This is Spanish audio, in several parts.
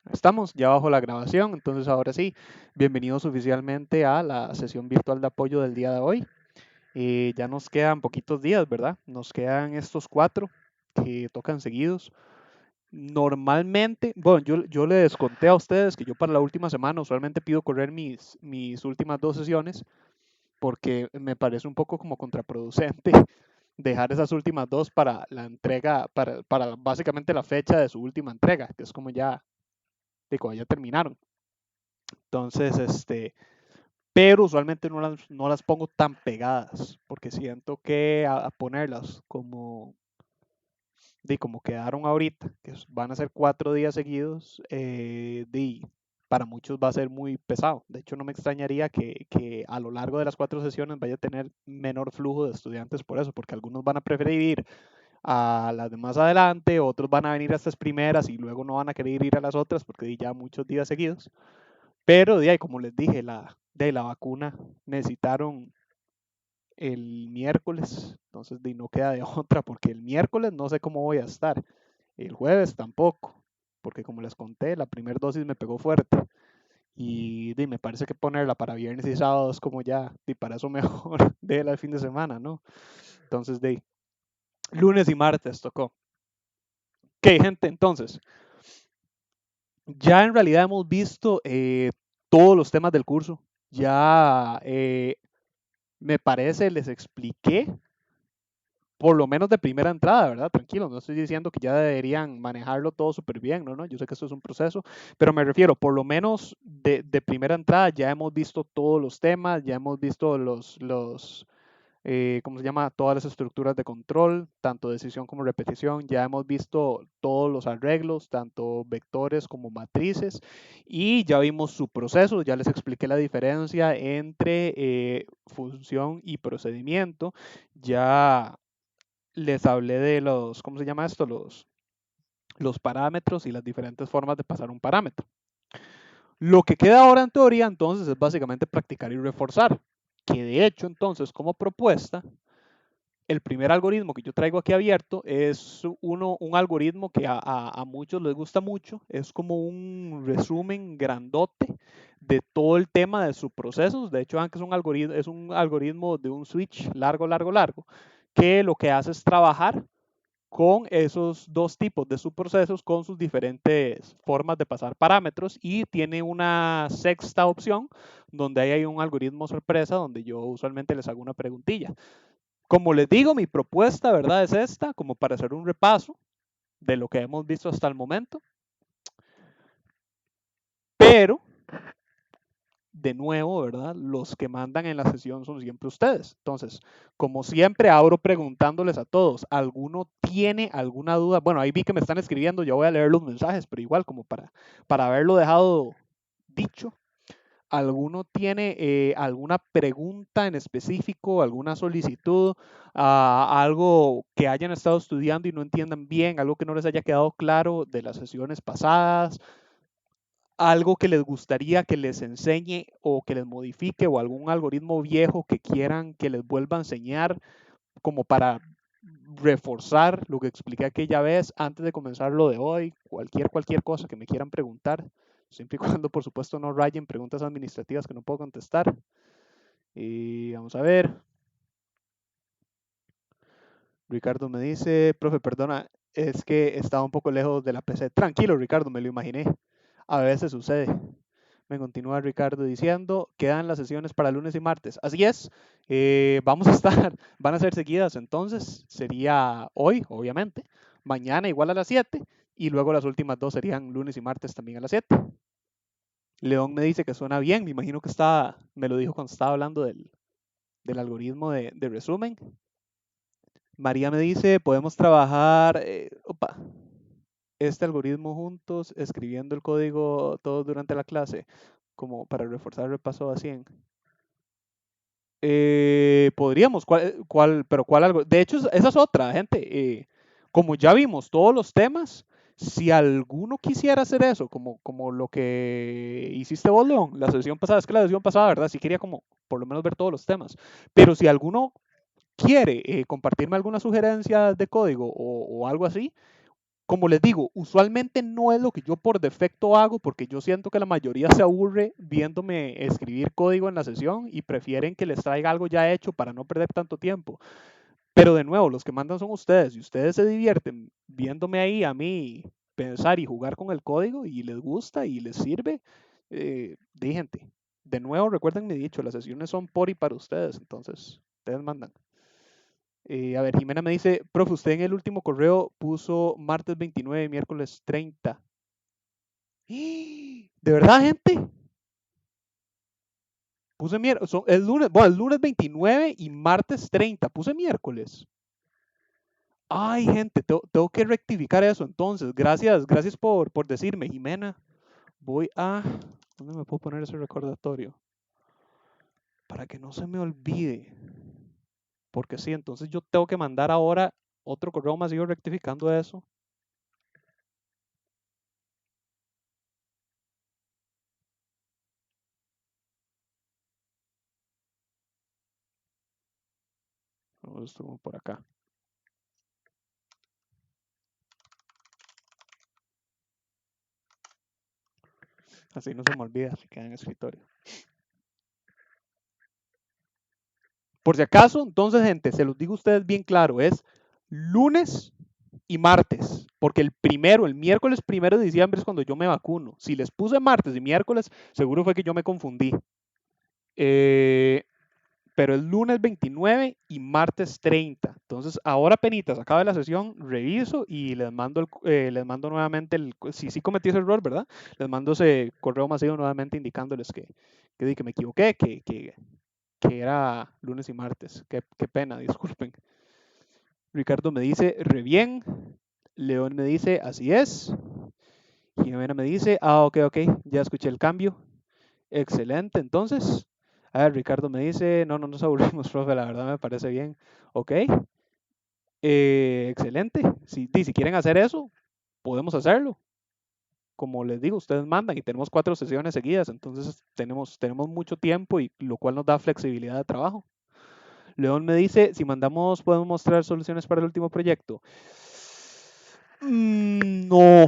Estamos ya bajo la grabación, entonces ahora sí, bienvenidos oficialmente a la sesión virtual de apoyo del día de hoy. Ya nos quedan poquitos días, ¿verdad? Nos quedan estos cuatro que tocan seguidos. Normalmente, bueno, yo les conté a ustedes que yo para la última semana usualmente pido correr mis últimas dos sesiones porque me parece un poco como contraproducente dejar esas últimas dos para la entrega, para básicamente la fecha de su última entrega, que es como ya, de cuando ya terminaron. Entonces, pero usualmente no las pongo tan pegadas, porque siento que a ponerlas como quedaron ahorita, que van a ser 4 días seguidos, para muchos va a ser muy pesado. De hecho, no me extrañaría que a lo largo de las 4 sesiones vaya a tener menor flujo de estudiantes por eso, porque algunos van a preferir ir a las de más adelante, otros van a venir a estas primeras y luego no van a querer ir a las otras porque ya muchos días seguidos. Pero de ahí, como les dije, la vacuna necesitaron el miércoles, entonces no queda de otra, porque el miércoles no sé cómo voy a estar, el jueves tampoco, porque como les conté, la primera dosis me pegó fuerte y me parece que ponerla para viernes y sábado es como ya, y para eso mejor déjela el fin de semana, ¿no? Entonces, lunes y martes tocó. Ok, gente, entonces, ya en realidad hemos visto todos los temas del curso, ya me parece, les expliqué por lo menos de primera entrada, ¿verdad? Tranquilo, no estoy diciendo que ya deberían manejarlo todo súper bien, ¿no? Yo sé que esto es un proceso, pero me refiero, por lo menos de primera entrada ya hemos visto todos los temas, ya hemos visto ¿cómo se llama? Todas las estructuras de control, tanto decisión como repetición, ya hemos visto todos los arreglos, tanto vectores como matrices, y ya vimos su proceso, ya les expliqué la diferencia entre función y procedimiento, ya les hablé de ¿cómo se llama esto? Los parámetros y las diferentes formas de pasar un parámetro. Lo que queda ahora en teoría entonces es básicamente practicar y reforzar, que de hecho entonces como propuesta, el primer algoritmo que yo traigo aquí abierto es un algoritmo que a muchos les gusta mucho, es como un resumen grandote de todo el tema de sus procesos. De hecho, aunque es un algoritmo de un switch largo, largo, largo, que lo que hace es trabajar con esos dos tipos de subprocesos con sus diferentes formas de pasar parámetros y tiene una sexta opción donde ahí hay un algoritmo sorpresa donde yo usualmente les hago una preguntilla. Como les digo, mi propuesta, ¿verdad? Es esta, como para hacer un repaso de lo que hemos visto hasta el momento, pero de nuevo, ¿verdad? Los que mandan en la sesión son siempre ustedes. Entonces, como siempre, abro preguntándoles a todos, ¿alguno tiene alguna duda? Bueno, ahí vi que me están escribiendo, yo voy a leer los mensajes, pero igual como para haberlo dejado dicho, ¿alguno tiene alguna pregunta en específico, alguna solicitud, algo que hayan estado estudiando y no entiendan bien, algo que no les haya quedado claro de las sesiones pasadas? Algo que les gustaría que les enseñe o que les modifique o algún algoritmo viejo que quieran que les vuelva a enseñar como para reforzar lo que expliqué aquella vez antes de comenzar lo de hoy, cualquier cosa que me quieran preguntar, siempre y cuando por supuesto no rayen preguntas administrativas que no puedo contestar. Y vamos a ver, Ricardo me dice, profe, perdona, es que estaba un poco lejos de la PC. Tranquilo, Ricardo, me lo imaginé. A veces sucede. Me continúa Ricardo diciendo, quedan las sesiones para lunes y martes. Así es, vamos a estar, van a ser seguidas entonces, sería hoy, obviamente, mañana igual a las 7 y luego las últimas dos serían lunes y martes también a las 7. León me dice que suena bien, me imagino que me lo dijo cuando estaba hablando del algoritmo de resumen. María me dice, podemos trabajar este algoritmo juntos, escribiendo el código todos durante la clase, como para reforzar el repaso a 100. Podríamos, pero ¿cuál algo? De hecho, esa es otra, gente. Como ya vimos todos los temas, si alguno quisiera hacer eso, como lo que hiciste vos, León, la sesión pasada, es que la sesión pasada, ¿verdad? Sí quería como por lo menos ver todos los temas. Pero si alguno quiere compartirme alguna sugerencia de código o algo así, como les digo, usualmente no es lo que yo por defecto hago porque yo siento que la mayoría se aburre viéndome escribir código en la sesión y prefieren que les traiga algo ya hecho para no perder tanto tiempo. Pero de nuevo, los que mandan son ustedes y ustedes se divierten viéndome ahí a mí pensar y jugar con el código y les gusta y les sirve, gente. De nuevo, recuerden mi dicho, las sesiones son por y para ustedes, entonces ustedes mandan. A ver, Jimena me dice, profe, usted en el último correo puso martes 29, miércoles 30. ¿De verdad, gente? Puse miércoles, el lunes, bueno, el lunes 29 y martes 30. Puse miércoles. Ay, gente, tengo que rectificar eso. Entonces, gracias por decirme, Jimena. Voy a... ¿Dónde me puedo poner ese recordatorio? Para que no se me olvide. Porque sí, entonces yo tengo que mandar ahora otro correo masivo rectificando eso. Esto por acá. Así no se me olvida, se queda en el escritorio. Por si acaso, entonces, gente, se los digo a ustedes bien claro, es lunes y martes, porque el miércoles 1 de diciembre es cuando yo me vacuno. Si les puse martes y miércoles, seguro fue que yo me confundí. Pero el lunes 29 y martes 30. Entonces, ahora penitas, acaba la sesión, reviso y les mando nuevamente si cometí ese error, ¿verdad? Les mando ese correo masivo nuevamente indicándoles que me equivoqué, que era lunes y martes. Qué pena, disculpen. Ricardo me dice, re bien. León me dice, así es. Jimena me dice, ok, ya escuché el cambio. Excelente, entonces. A ver, Ricardo me dice, no nos aburrimos, profe, la verdad me parece bien. Ok, excelente. Si quieren hacer eso, podemos hacerlo. Como les digo, ustedes mandan y tenemos 4 sesiones seguidas, entonces tenemos mucho tiempo y lo cual nos da flexibilidad de trabajo. León me dice, si mandamos, podemos mostrar soluciones para el último proyecto. No,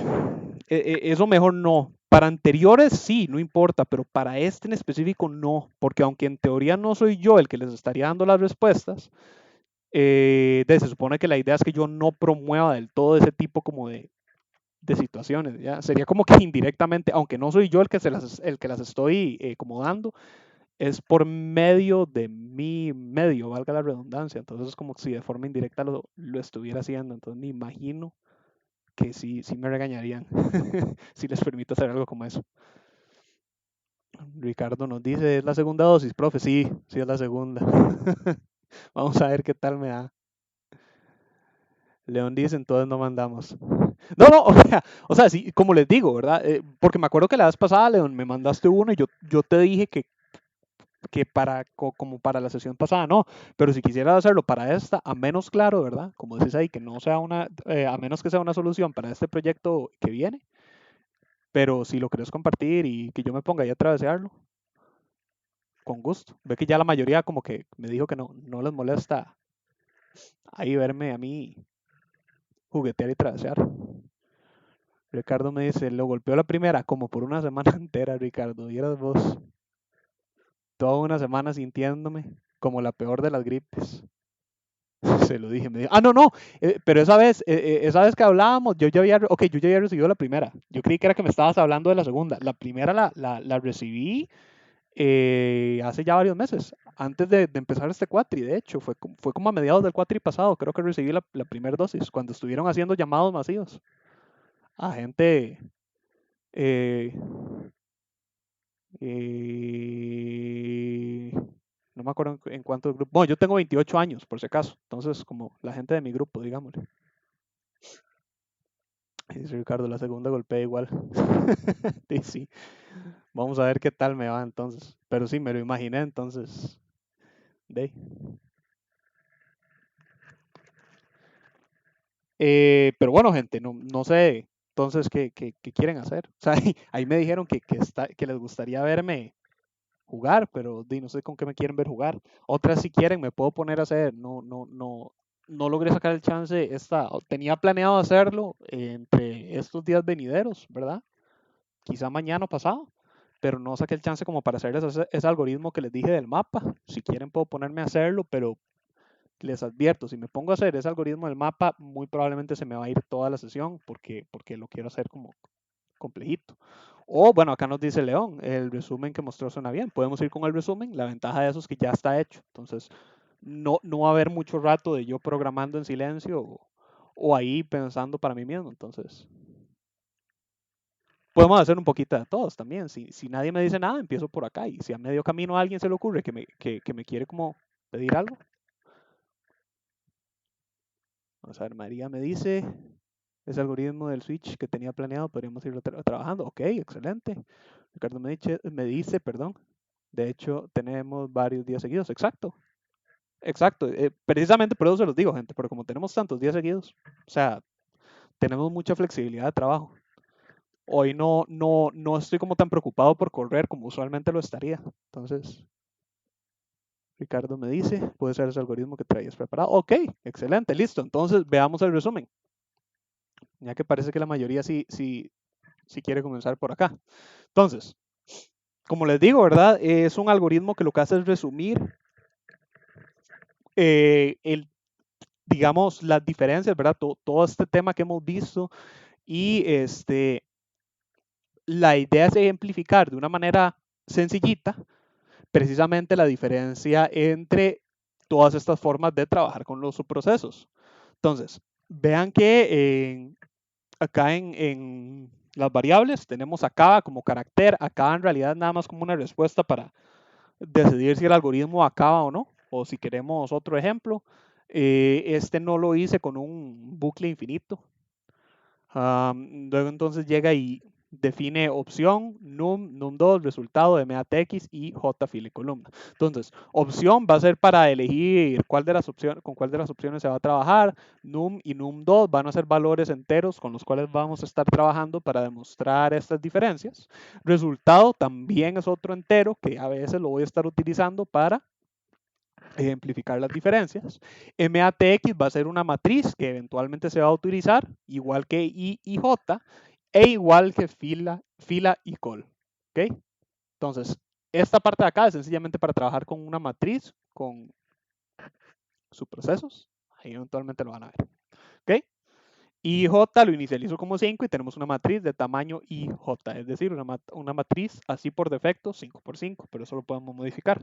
eso mejor no. Para anteriores sí, no importa, pero para este en específico no, porque aunque en teoría no soy yo el que les estaría dando las respuestas, se supone que la idea es que yo no promueva del todo ese tipo como de situaciones, ¿ya? Sería como que indirectamente, aunque no soy yo el que las estoy como dando, es por medio de mi medio, valga la redundancia. Entonces es como si de forma indirecta lo estuviera haciendo. Entonces me imagino que sí me regañarían si les permito hacer algo como eso. Ricardo nos dice, ¿es la segunda dosis, profe? Sí es la segunda. Vamos a ver qué tal me da. León dice, entonces no mandamos. No, o sea, sí, como les digo, ¿verdad? Porque me acuerdo que la vez pasada, León, me mandaste uno y yo te dije que como para la sesión pasada no, pero si quisieras hacerlo para esta, a menos claro, ¿verdad? Como dices ahí, que no sea a menos que sea una solución para este proyecto que viene, pero si lo querés compartir y que yo me ponga ahí a travesearlo, con gusto. Ve que ya la mayoría como que me dijo que no les molesta ahí verme a mí juguetear y travesear. Ricardo me dice, lo golpeó la primera como por una semana entera, Ricardo, y eras vos toda una semana sintiéndome como la peor de las gripes. Se lo dije, me dijo, no, pero esa vez que hablábamos, yo ya había recibido la primera. Yo creí que era que me estabas hablando de la segunda. La primera la recibí hace ya varios meses, antes de empezar este cuatri, de hecho, fue como a mediados del cuatri pasado, creo que recibí la primera dosis, cuando estuvieron haciendo llamados masivos a gente, eh, eh, no me acuerdo en cuántos grupos, bueno, yo tengo 28 años, por si acaso, entonces como la gente de mi grupo, digámosle. Dice Ricardo, la segunda golpea igual. Sí, sí, vamos a ver qué tal me va entonces, pero sí, me lo imaginé entonces, de. Pero bueno, gente, no sé entonces qué quieren hacer. O sea, ahí me dijeron que les gustaría verme jugar, pero no sé con qué me quieren ver jugar. Otras si quieren me puedo poner a hacer, no. no logré sacar el chance, tenía planeado hacerlo entre estos días venideros, ¿verdad? Quizá mañana o pasado, pero no saqué el chance como para hacerles ese algoritmo que les dije del mapa. Si quieren puedo ponerme a hacerlo, pero les advierto, si me pongo a hacer ese algoritmo del mapa, muy probablemente se me va a ir toda la sesión porque lo quiero hacer como complejito. O bueno, acá nos dice León, el resumen que mostró suena bien. Podemos ir con el resumen. La ventaja de eso es que ya está hecho. Entonces, no va a haber mucho rato de yo programando en silencio o ahí pensando para mí mismo. Entonces, podemos hacer un poquito de todos también. Si nadie me dice nada, empiezo por acá. Y si a medio camino a alguien se le ocurre que me quiere como pedir algo, vamos a ver, María me dice, ese algoritmo del switch que tenía planeado, podríamos irlo trabajando. Ok, excelente. Ricardo me dice, perdón, de hecho, tenemos varios días seguidos. Exacto, exacto. Precisamente por eso se los digo, gente, pero como tenemos tantos días seguidos, o sea, tenemos mucha flexibilidad de trabajo. Hoy no estoy como tan preocupado por correr como usualmente lo estaría. Entonces, Ricardo me dice, puede ser ese algoritmo que traías preparado. Ok, excelente, listo. Entonces, veamos el resumen, ya que parece que la mayoría sí quiere comenzar por acá. Entonces, como les digo, ¿verdad? Es un algoritmo que lo que hace es resumir el, digamos, las diferencias, ¿verdad? Todo este tema que hemos visto y la idea es ejemplificar de una manera sencillita precisamente la diferencia entre todas estas formas de trabajar con los subprocesos. Entonces, vean que acá en las variables tenemos acaba como carácter, acaba en realidad nada más como una respuesta para decidir si el algoritmo acaba o no, o si queremos otro ejemplo. Este no lo hice con un bucle infinito. Luego entonces llega y define opción, num2, resultado de MATX y J fila y columna. Entonces, opción va a ser para elegir cuál de las opciones, con cuál de las opciones se va a trabajar. Num y num2 van a ser valores enteros con los cuales vamos a estar trabajando para demostrar estas diferencias. Resultado también es otro entero que a veces lo voy a estar utilizando para ejemplificar las diferencias. MATX va a ser una matriz que eventualmente se va a utilizar, igual que I y J, e igual que fila y col. ¿Okay? Entonces, esta parte de acá es sencillamente para trabajar con una matriz, con subprocesos. Ahí eventualmente lo van a ver. ¿Okay? IJ lo inicializo como 5 y tenemos una matriz de tamaño IJ, es decir, una matriz así por defecto, 5 por 5, pero eso lo podemos modificar.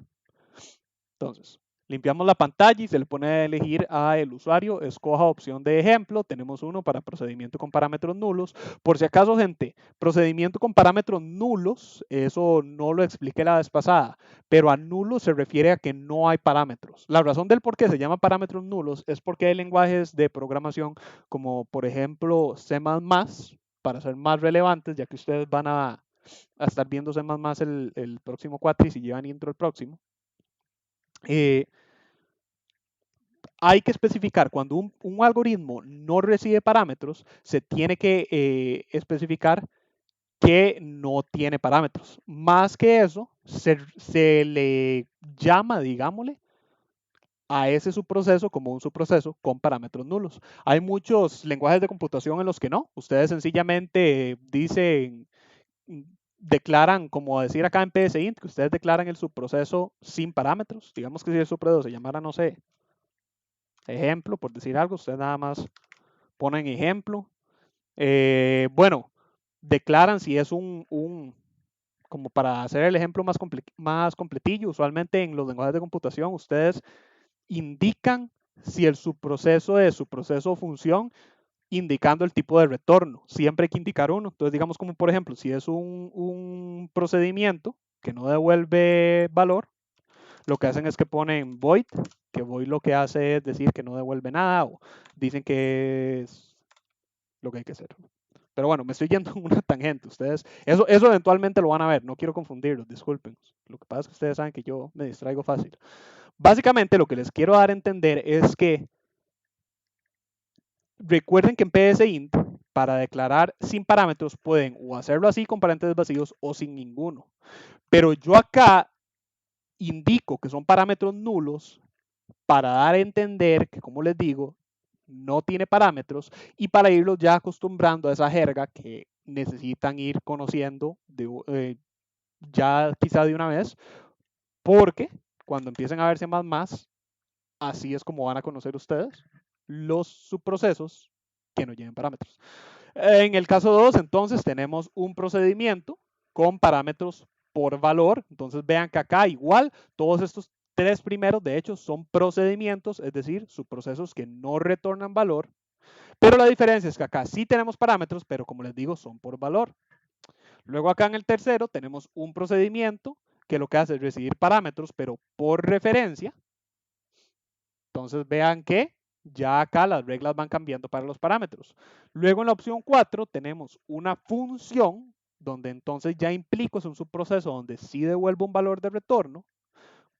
Entonces, limpiamos la pantalla y se le pone a elegir al usuario, escoja opción de ejemplo, tenemos uno para procedimiento con parámetros nulos. Por si acaso, gente, procedimiento con parámetros nulos, eso no lo expliqué la vez pasada, pero a nulo se refiere a que no hay parámetros. La razón del por qué se llama parámetros nulos es porque hay lenguajes de programación como por ejemplo C++, para ser más relevantes, ya que ustedes van a estar viendo C++ el próximo cuatri y si llevan intro el próximo. Hay que especificar cuando un algoritmo no recibe parámetros, se tiene que especificar que no tiene parámetros. Más que eso, se le llama, digámosle, a ese subproceso como un subproceso con parámetros nulos. Hay muchos lenguajes de computación en los que no. Ustedes sencillamente dicen, declaran, como decir acá en PSINT, que ustedes declaran el subproceso sin parámetros. Digamos que si el subproceso se llamara, no sé, ejemplo, por decir algo, ustedes nada más ponen ejemplo. Bueno, declaran si es como para hacer el ejemplo más completillo, usualmente en los lenguajes de computación ustedes indican si el subproceso es subproceso o función, indicando el tipo de retorno. Siempre hay que indicar uno. Entonces, digamos como por ejemplo, si es un procedimiento que no devuelve valor, lo que hacen es que ponen void, que void lo que hace es decir que no devuelve nada, o dicen que es lo que hay que hacer. Pero bueno, me estoy yendo en una tangente. Ustedes, eso eventualmente lo van a ver. No quiero confundirlos, disculpen. Lo que pasa es que ustedes saben que yo me distraigo fácil. Básicamente lo que les quiero dar a entender es que recuerden que en PSINT, para declarar sin parámetros, pueden o hacerlo así con paréntesis vacíos o sin ninguno. Pero yo acá indico que son parámetros nulos para dar a entender que, como les digo, no tiene parámetros y para irlos ya acostumbrando a esa jerga que necesitan ir conociendo ya quizá de una vez, porque cuando empiecen a ver C++, así es como van a conocer ustedes los subprocesos que no lleven parámetros. En el caso 2, entonces, tenemos un procedimiento con parámetros por valor. Entonces, vean que acá igual, todos estos tres primeros, de hecho, son procedimientos, es decir, subprocesos que no retornan valor. Pero la diferencia es que acá sí tenemos parámetros, pero como les digo, son por valor. Luego acá en el tercero tenemos un procedimiento que lo que hace es recibir parámetros, pero por referencia. Entonces vean que ya acá las reglas van cambiando para los parámetros. Luego en la opción 4 tenemos una función donde entonces ya implico es un subproceso donde sí devuelvo un valor de retorno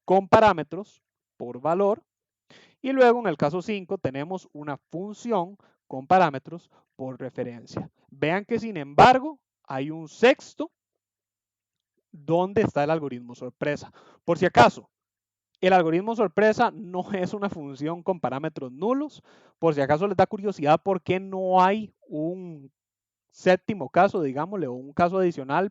con parámetros por valor. Y luego en el caso 5 tenemos una función con parámetros por referencia. Vean que sin embargo hay un sexto donde está el algoritmo sorpresa. Por si acaso, el algoritmo sorpresa no es una función con parámetros nulos. Por si acaso les da curiosidad por qué no hay un séptimo caso, digámosle, o un caso adicional.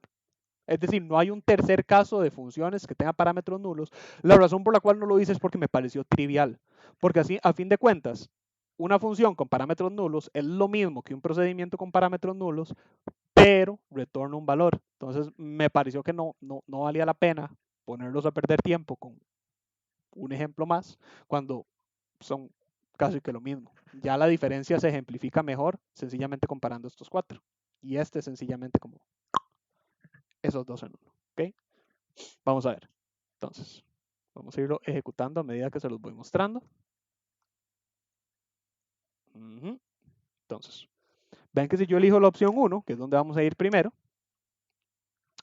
Es decir, no hay un tercer caso de funciones que tenga parámetros nulos. La razón por la cual no lo hice es porque me pareció trivial. Porque así, a fin de cuentas, una función con parámetros nulos es lo mismo que un procedimiento con parámetros nulos, pero retorna un valor. Entonces, me pareció que no valía la pena ponerlos a perder tiempo con un ejemplo más, cuando son casi que lo mismo. Ya la diferencia se ejemplifica mejor sencillamente comparando estos cuatro. Y este sencillamente como esos dos en uno. ¿Ok? Vamos a ver. Entonces, vamos a irlo ejecutando a medida que se los voy mostrando. Entonces, ven que si yo elijo la opción 1, que es donde vamos a ir primero,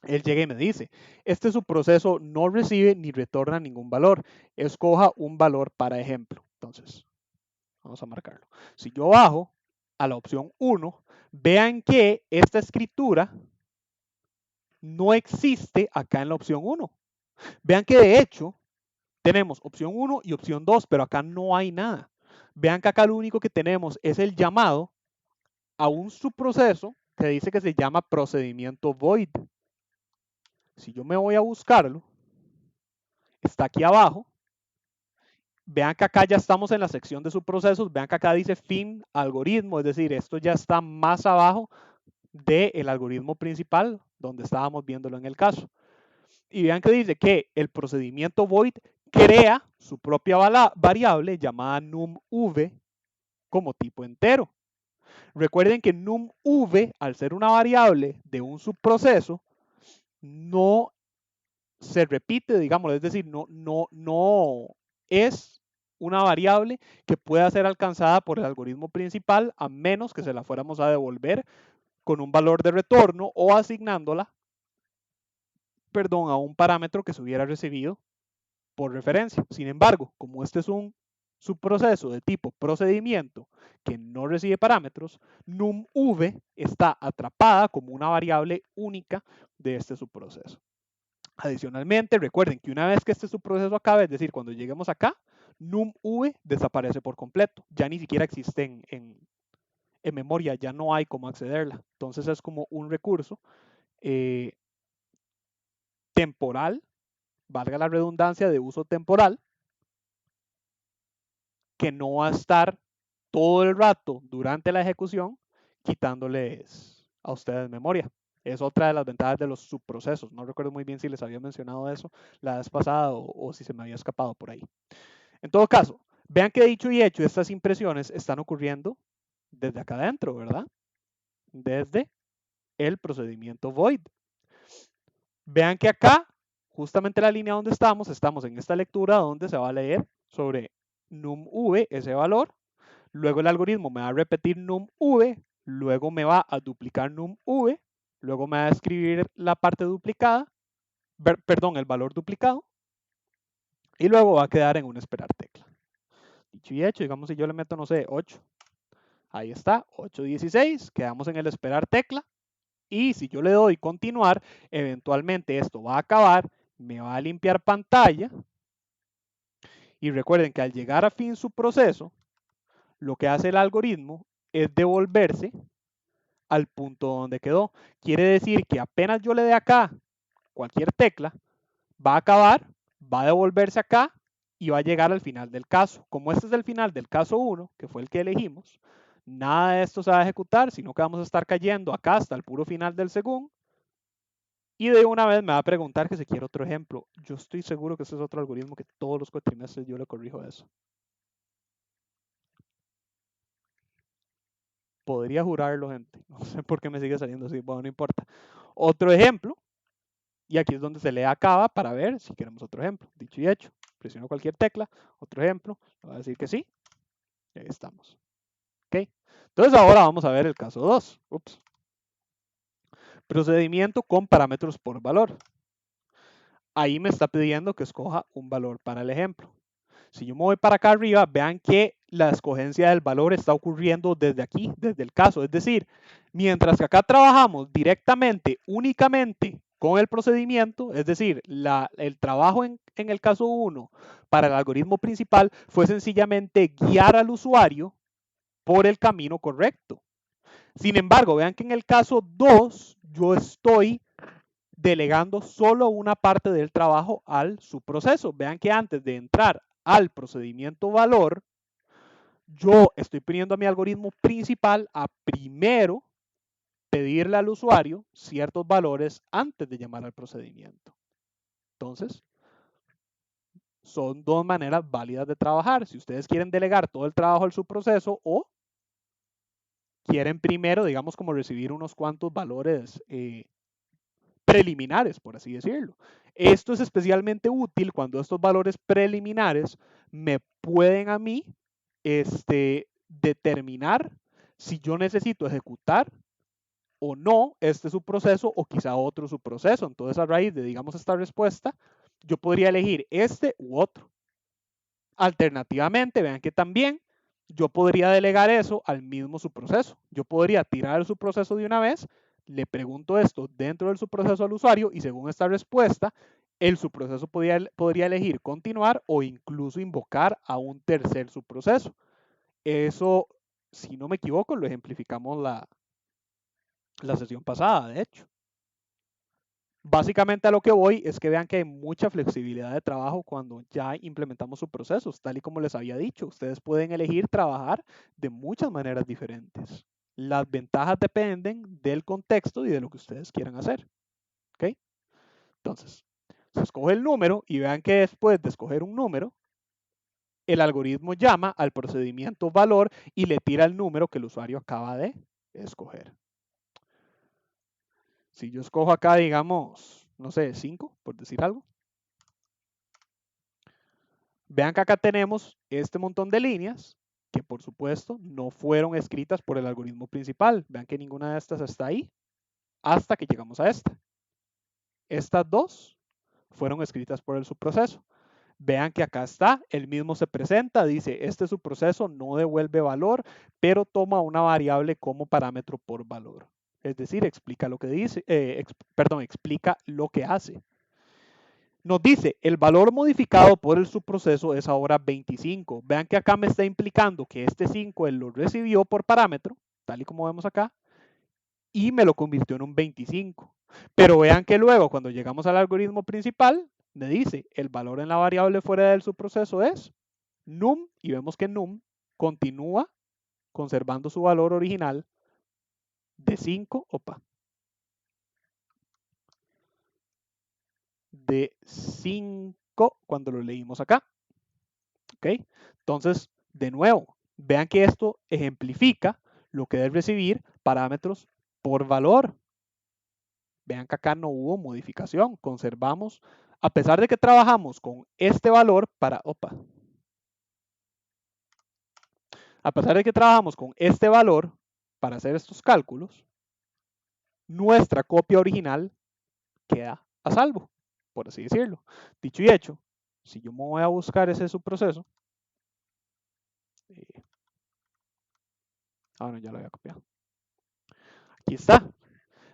él llega y me dice, este subproceso no recibe ni retorna ningún valor. Escoja un valor para ejemplo. Entonces, vamos a marcarlo. Si yo bajo a la opción 1, vean que esta escritura no existe acá en la opción 1. Vean que de hecho tenemos opción 1 y opción 2, pero acá no hay nada. Vean que acá lo único que tenemos es el llamado a un subproceso que dice que se llama procedimiento void. Si yo me voy a buscarlo, está aquí abajo. Vean que acá ya estamos en la sección de subprocesos. Vean que acá dice fin algoritmo, es decir, esto ya está más abajo del algoritmo principal, donde estábamos viéndolo en el caso. Y vean que dice que el procedimiento void crea su propia variable llamada numv como tipo entero. Recuerden que numv, al ser una variable de un subproceso, no se repite, digamos, es decir, no es una variable que pueda ser alcanzada por el algoritmo principal a menos que se la fuéramos a devolver con un valor de retorno o asignándola, a un parámetro que se hubiera recibido por referencia. Sin embargo, como este es un subproceso de tipo procedimiento que no recibe parámetros, numv está atrapada como una variable única de este subproceso. Adicionalmente, recuerden que una vez que este subproceso acabe, es decir, cuando lleguemos acá, numv desaparece por completo. Ya ni siquiera existe en memoria, ya no hay cómo accederla. Entonces es como un recurso temporal, valga la redundancia, de uso temporal, que no va a estar todo el rato durante la ejecución quitándoles a ustedes memoria. Es otra de las ventajas de los subprocesos. No recuerdo muy bien si les había mencionado eso la vez pasada o si se me había escapado por ahí. En todo caso, vean que dicho y hecho, estas impresiones están ocurriendo desde acá adentro, ¿verdad? Desde el procedimiento void. Vean que acá, justamente la línea donde estamos en esta lectura donde se va a leer sobre numv, ese valor. Luego el algoritmo me va a repetir numv, luego me va a duplicar numv, luego me va a escribir la parte duplicada, perdón, el valor duplicado, y luego va a quedar en un esperar tecla. Dicho y hecho, digamos si yo le meto, no sé, 8. Ahí está, 8.16, quedamos en el esperar tecla. Y si yo le doy continuar, eventualmente esto va a acabar, me va a limpiar pantalla Y recuerden que al llegar a fin su proceso, lo que hace el algoritmo es devolverse al punto donde quedó. Quiere decir que apenas yo le dé acá cualquier tecla, va a acabar, va a devolverse acá y va a llegar al final del caso. Como este es el final del caso 1, que fue el que elegimos, nada de esto se va a ejecutar, sino que vamos a estar cayendo acá hasta el puro final del segundo. Y de una vez me va a preguntar que si quiere otro ejemplo. Yo estoy seguro que este es otro algoritmo que todos los cuatrimestres yo le corrijo eso. Podría jurarlo, gente. No sé por qué me sigue saliendo así. Bueno, no importa. Otro ejemplo. Y aquí es donde se le acaba para ver si queremos otro ejemplo. Dicho y hecho. Presiono cualquier tecla. Otro ejemplo. Le voy a decir que sí. Y ahí estamos. ¿Ok? Entonces ahora vamos a ver el caso 2. Ups. Procedimiento con parámetros por valor. Ahí me está pidiendo que escoja un valor para el ejemplo. Si yo me voy para acá arriba, vean que la escogencia del valor está ocurriendo desde aquí, desde el caso. Es decir, mientras que acá trabajamos directamente, únicamente con el procedimiento, es decir, el trabajo en el caso 1 para el algoritmo principal fue sencillamente guiar al usuario por el camino correcto. Sin embargo, vean que en el caso 2 yo estoy delegando solo una parte del trabajo al subproceso. Vean que antes de entrar al procedimiento valor, yo estoy poniendo a mi algoritmo principal a primero pedirle al usuario ciertos valores antes de llamar al procedimiento. Entonces, son dos maneras válidas de trabajar. Si ustedes quieren delegar todo el trabajo al subproceso o quieren primero, digamos, como recibir unos cuantos valores preliminares, por así decirlo. Esto es especialmente útil cuando estos valores preliminares me pueden a mí determinar si yo necesito ejecutar o no este subproceso o quizá otro subproceso. Entonces, a raíz de, digamos, esta respuesta, yo podría elegir este u otro. Alternativamente, vean que también yo podría delegar eso al mismo subproceso. Yo podría tirar el subproceso de una vez, le pregunto esto dentro del subproceso al usuario y según esta respuesta, el subproceso podría elegir continuar o incluso invocar a un tercer subproceso. Eso, si no me equivoco, lo ejemplificamos la sesión pasada, de hecho. Básicamente a lo que voy es que vean que hay mucha flexibilidad de trabajo cuando ya implementamos sus procesos, tal y como les había dicho. Ustedes pueden elegir trabajar de muchas maneras diferentes. Las ventajas dependen del contexto y de lo que ustedes quieran hacer. ¿Ok? Entonces, se escoge el número y vean que después de escoger un número, el algoritmo llama al procedimiento valor y le tira el número que el usuario acaba de escoger. Si yo escojo acá, digamos, no sé, 5, por decir algo. Vean que acá tenemos este montón de líneas que por supuesto no fueron escritas por el algoritmo principal. Vean que ninguna de estas está ahí hasta que llegamos a esta. Estas dos fueron escritas por el subproceso. Vean que acá está, el mismo se presenta, dice, este subproceso no devuelve valor, pero toma una variable como parámetro por valor. Es decir, explica lo que dice, explica lo que hace. Nos dice, el valor modificado por el subproceso es ahora 25. Vean que acá me está implicando que este 5 él lo recibió por parámetro, tal y como vemos acá, y me lo convirtió en un 25. Pero vean que luego, cuando llegamos al algoritmo principal, me dice, el valor en la variable fuera del subproceso es num, y vemos que num continúa conservando su valor original de 5, de 5 cuando lo leímos acá. ¿Ok? Entonces, de nuevo, vean que esto ejemplifica lo que debe recibir parámetros por valor. Vean que acá no hubo modificación, conservamos, a pesar de que trabajamos con este valor para, a pesar de que trabajamos con este valor para hacer estos cálculos, nuestra copia original queda a salvo, por así decirlo. Dicho y hecho, si yo me voy a buscar ese subproceso, no, ya lo había copiado. Aquí está.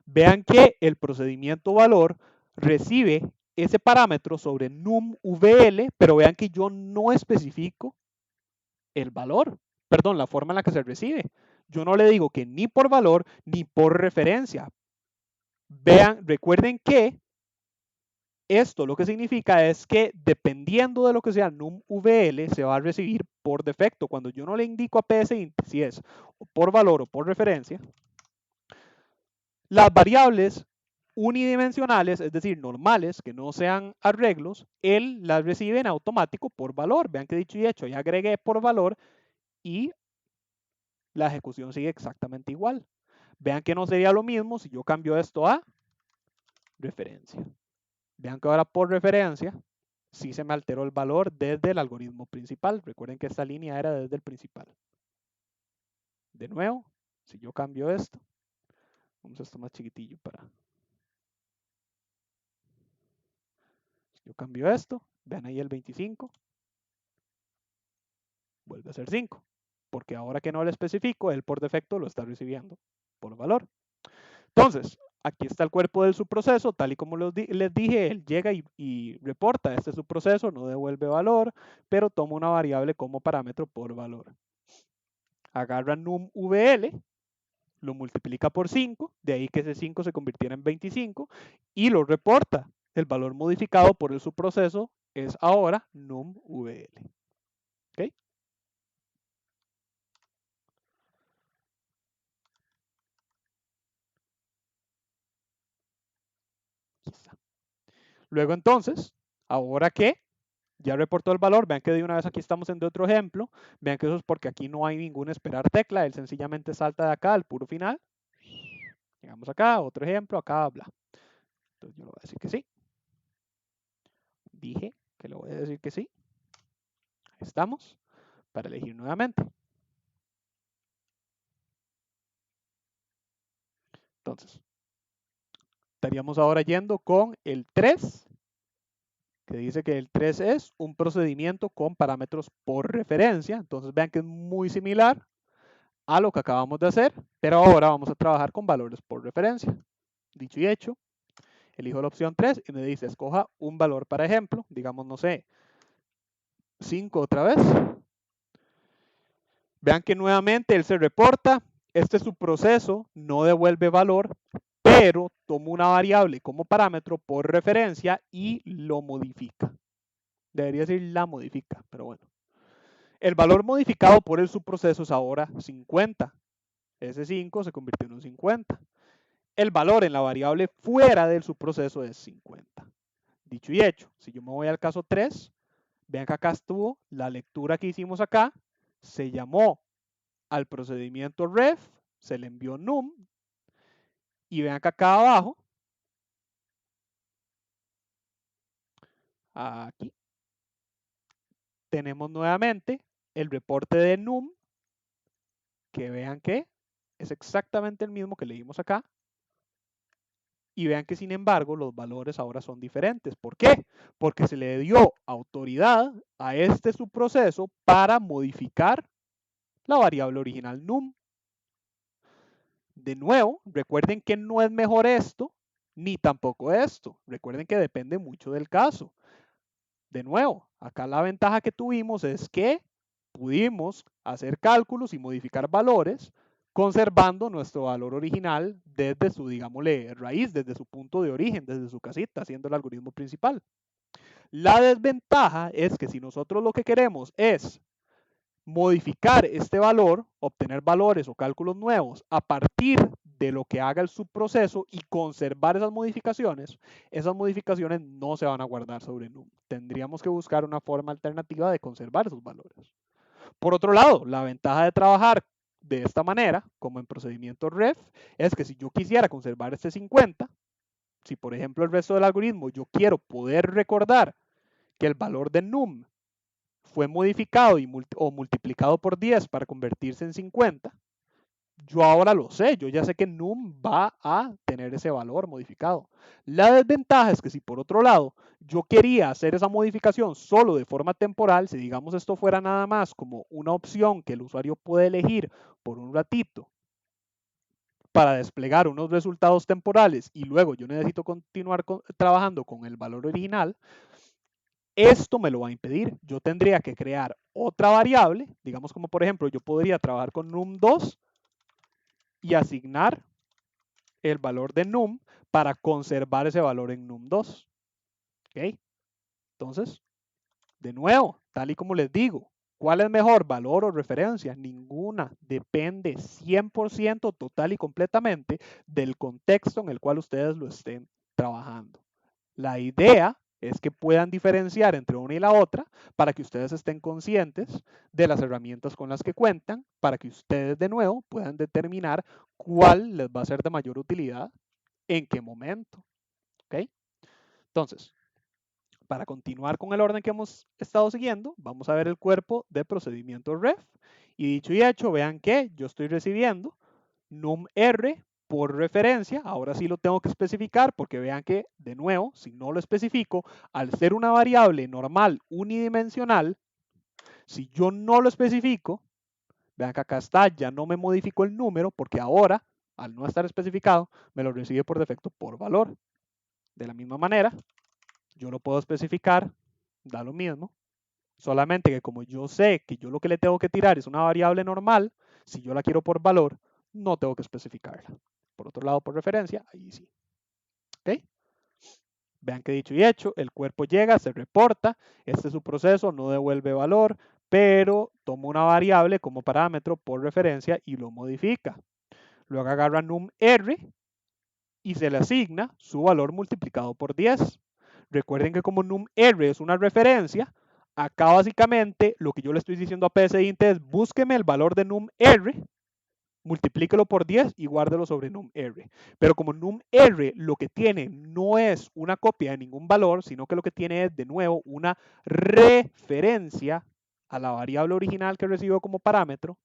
Vean que el procedimiento valor recibe ese parámetro sobre num_vl, pero vean que yo no especifico el valor, perdón, la forma en la que se recibe. Yo no le digo que ni por valor ni por referencia. Vean, recuerden que esto lo que significa es que dependiendo de lo que sea num_vl, se va a recibir por defecto. Cuando yo no le indico a psint si es por valor o por referencia, las variables unidimensionales, es decir, normales, que no sean arreglos, él las recibe en automático por valor. Vean que dicho y hecho, ya agregué por valor y la ejecución sigue exactamente igual. Vean que no sería lo mismo si yo cambio esto a referencia. Vean que ahora por referencia sí se me alteró el valor desde el algoritmo principal. Recuerden que esta línea era desde el principal. De nuevo, si yo cambio esto, vamos a esto más chiquitillo para... Si yo cambio esto, vean ahí el 25, vuelve a ser 5. Porque ahora que no le especifico, él por defecto lo está recibiendo por valor. Entonces, aquí está el cuerpo del subproceso, tal y como les dije, él llega y reporta este subproceso, no devuelve valor, pero toma una variable como parámetro por valor. Agarra num_vl, lo multiplica por 5, de ahí que ese 5 se convirtiera en 25, y lo reporta. El valor modificado por el subproceso es ahora num_vl. ¿Ok? Luego entonces, ahora que ya reportó el valor, vean que de una vez aquí estamos en de otro ejemplo, vean que eso es porque aquí no hay ningún esperar tecla, él sencillamente salta de acá al puro final. Llegamos acá, otro ejemplo, acá, bla. Entonces yo le voy a decir que sí. Dije que le voy a decir que sí. Ahí estamos, para elegir nuevamente. Entonces, estaríamos ahora yendo con el 3, que dice que el 3 es un procedimiento con parámetros por referencia. Entonces vean que es muy similar a lo que acabamos de hacer, pero ahora vamos a trabajar con valores por referencia. Dicho y hecho, elijo la opción 3 y me dice escoja un valor para ejemplo, digamos, no sé, 5 otra vez. Vean que nuevamente él se reporta, este es su proceso, no devuelve valor, pero toma una variable como parámetro por referencia y lo modifica. Debería decir la modifica, pero bueno. El valor modificado por el subproceso es ahora 50. Ese 5 se convirtió en un 50. El valor en la variable fuera del subproceso es 50. Dicho y hecho, si yo me voy al caso 3, vean que acá estuvo la lectura que hicimos acá, se llamó al procedimiento ref, se le envió num, y vean que acá abajo, aquí, tenemos nuevamente el reporte de num, que vean que es exactamente el mismo que leímos acá, y vean que sin embargo los valores ahora son diferentes. ¿Por qué? Porque se le dio autoridad a este subproceso para modificar la variable original num. De nuevo, recuerden que no es mejor esto ni tampoco esto. Recuerden que depende mucho del caso. De nuevo, acá la ventaja que tuvimos es que pudimos hacer cálculos y modificar valores conservando nuestro valor original desde su, digámosle, raíz, desde su punto de origen, desde su casita, haciendo el algoritmo principal. La desventaja es que si nosotros lo que queremos es modificar este valor, obtener valores o cálculos nuevos a partir de lo que haga el subproceso y conservar esas modificaciones no se van a guardar sobre num. Tendríamos que buscar una forma alternativa de conservar esos valores. Por otro lado, la ventaja de trabajar de esta manera, como en procedimiento ref, es que si yo quisiera conservar este 50, si por ejemplo el resto del algoritmo yo quiero poder recordar que el valor de num fue modificado o multiplicado por 10 para convertirse en 50, yo ahora lo sé, yo ya sé que num va a tener ese valor modificado. La desventaja es que si por otro lado yo quería hacer esa modificación solo de forma temporal, si digamos esto fuera nada más como una opción que el usuario puede elegir por un ratito para desplegar unos resultados temporales y luego yo necesito continuar trabajando con el valor original, esto me lo va a impedir. Yo tendría que crear otra variable, digamos como por ejemplo yo podría trabajar con num2 y asignar el valor de num para conservar ese valor en num2. ¿Ok? Entonces, de nuevo, tal y como les digo, ¿cuál es mejor, valor o referencia? Ninguna. Depende 100% total y completamente del contexto en el cual ustedes lo estén trabajando. La idea es que puedan diferenciar entre una y la otra para que ustedes estén conscientes de las herramientas con las que cuentan, para que ustedes de nuevo puedan determinar cuál les va a ser de mayor utilidad en qué momento. ¿Ok? Entonces, para continuar con el orden que hemos estado siguiendo, vamos a ver el cuerpo de procedimiento ref. Y dicho y hecho, vean que yo estoy recibiendo num_r por referencia. Ahora sí lo tengo que especificar porque vean que, de nuevo, si no lo especifico, al ser una variable normal unidimensional, si yo no lo especifico, vean que acá está, ya no me modificó el número porque ahora, al no estar especificado, me lo recibe por defecto por valor. De la misma manera, yo lo puedo especificar, da lo mismo, solamente que como yo sé que yo lo que le tengo que tirar es una variable normal, si yo la quiero por valor, no tengo que especificarla. Por otro lado, por referencia, ahí sí. ¿Ok? Vean que dicho y hecho, el cuerpo llega, se reporta, este es su proceso, no devuelve valor, pero toma una variable como parámetro por referencia y lo modifica. Luego agarra num_r y se le asigna su valor multiplicado por 10. Recuerden que como num_r es una referencia, acá básicamente lo que yo le estoy diciendo a psint es búsqueme el valor de num_r, multiplíquelo por 10 y guárdelo sobre num_r. Pero como num_r lo que tiene no es una copia de ningún valor, sino que lo que tiene es de nuevo una referencia a la variable original que recibió como parámetro,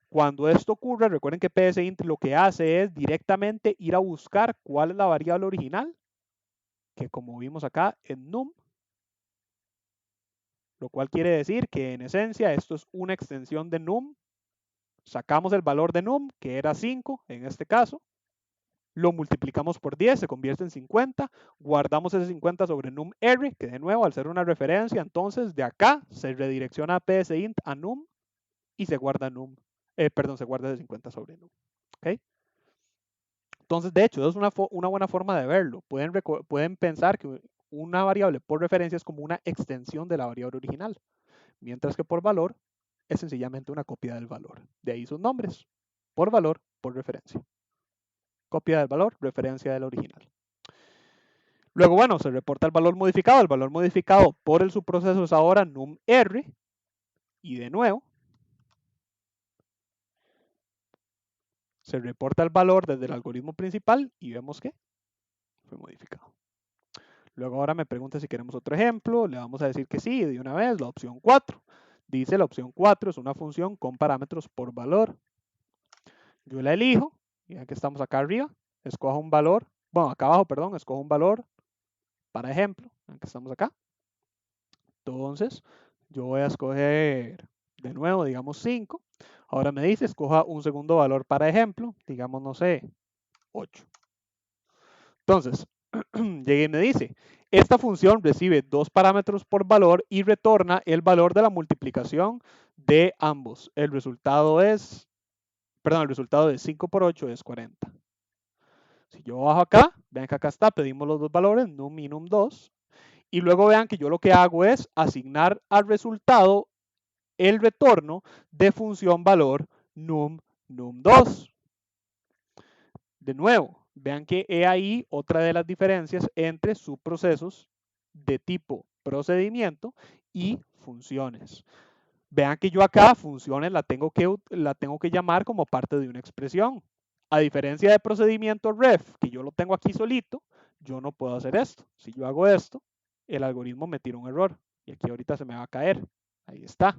cuando esto ocurre, recuerden que psint lo que hace es directamente ir a buscar cuál es la variable original, que como vimos acá es num, lo cual quiere decir que en esencia esto es una extensión de num. Sacamos el valor de num, que era 5 en este caso, lo multiplicamos por 10, se convierte en 50, guardamos ese 50 sobre num_r, que de nuevo al ser una referencia, entonces de acá se redirecciona psint a num y se guarda se guarda ese 50 sobre num. ¿Ok? Entonces, de hecho, es una buena forma de verlo. Pueden pensar que una variable por referencia es como una extensión de la variable original, mientras que por valor es sencillamente una copia del valor. De ahí sus nombres. Por valor, por referencia. Copia del valor, referencia del original. Luego, bueno, se reporta el valor modificado. El valor modificado por el subproceso es ahora num_r. Y de nuevo, se reporta el valor desde el algoritmo principal y vemos que fue modificado. Luego ahora me pregunta si queremos otro ejemplo. Le vamos a decir que sí, de una vez, la opción 4. Dice la opción 4 es una función con parámetros por valor. Yo la elijo. Ya que estamos acá arriba, escojo un valor. Bueno, acá abajo, perdón, escojo un valor para ejemplo. Ya que estamos acá. Entonces, yo voy a escoger de nuevo, digamos 5. Ahora me dice, escoja un segundo valor para ejemplo. Digamos, no sé, 8. Entonces, llega y me dice, esta función recibe 2 parámetros por valor y retorna el valor de la multiplicación de ambos. El resultado de 5 por 8 es 40. Si yo bajo acá, vean que acá está, pedimos los dos valores, num y num2. Y luego vean que yo lo que hago es asignar al resultado el retorno de función valor num2. De nuevo, vean que he ahí otra de las diferencias entre subprocesos de tipo procedimiento y funciones. Vean que yo acá funciones la tengo que llamar como parte de una expresión. A diferencia de procedimiento ref, que yo lo tengo aquí solito, yo no puedo hacer esto. Si yo hago esto, el algoritmo me tira un error. Y aquí ahorita se me va a caer. Ahí está.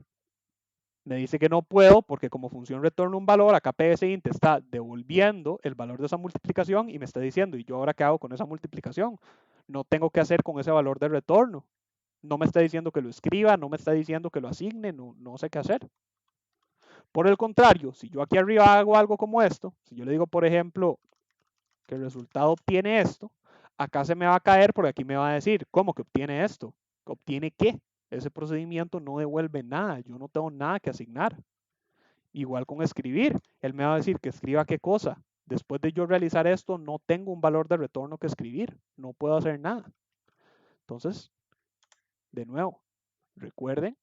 Me dice que no puedo porque como función retorna un valor, acá psint está devolviendo el valor de esa multiplicación y me está diciendo, ¿y yo ahora qué hago con esa multiplicación? No tengo que hacer con ese valor de retorno. No me está diciendo que lo escriba, no me está diciendo que lo asigne, no sé qué hacer. Por el contrario, si yo aquí arriba hago algo como esto, si yo le digo, por ejemplo, que el resultado obtiene esto, acá se me va a caer porque aquí me va a decir, ¿cómo que obtiene esto? ¿Obtiene qué? Ese procedimiento no devuelve nada, yo no tengo nada que asignar. Igual con escribir, él me va a decir que escriba qué cosa. Después de yo realizar esto, no tengo un valor de retorno que escribir, no puedo hacer nada. Entonces, de nuevo, recuerden,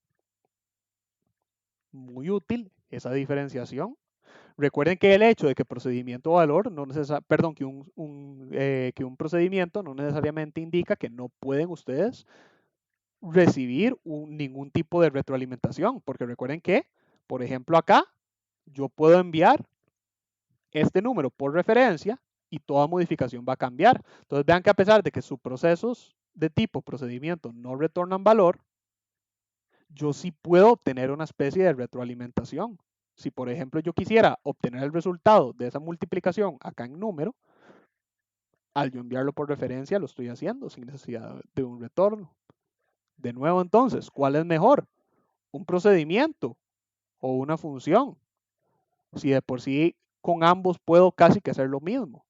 muy útil esa diferenciación. Recuerden que el hecho de que procedimiento o valor, no perdón, que un procedimiento no necesariamente indica que no pueden ustedes recibir ningún tipo de retroalimentación, porque recuerden que, por ejemplo, acá yo puedo enviar este número por referencia y toda modificación va a cambiar. Entonces vean que a pesar de que sus procesos de tipo procedimiento no retornan valor, yo sí puedo obtener una especie de retroalimentación. Si por ejemplo yo quisiera obtener el resultado de esa multiplicación acá en número, al yo enviarlo por referencia lo estoy haciendo sin necesidad de un retorno. De nuevo entonces, ¿cuál es mejor? ¿Un procedimiento o una función? Si de por sí con ambos puedo casi que hacer lo mismo.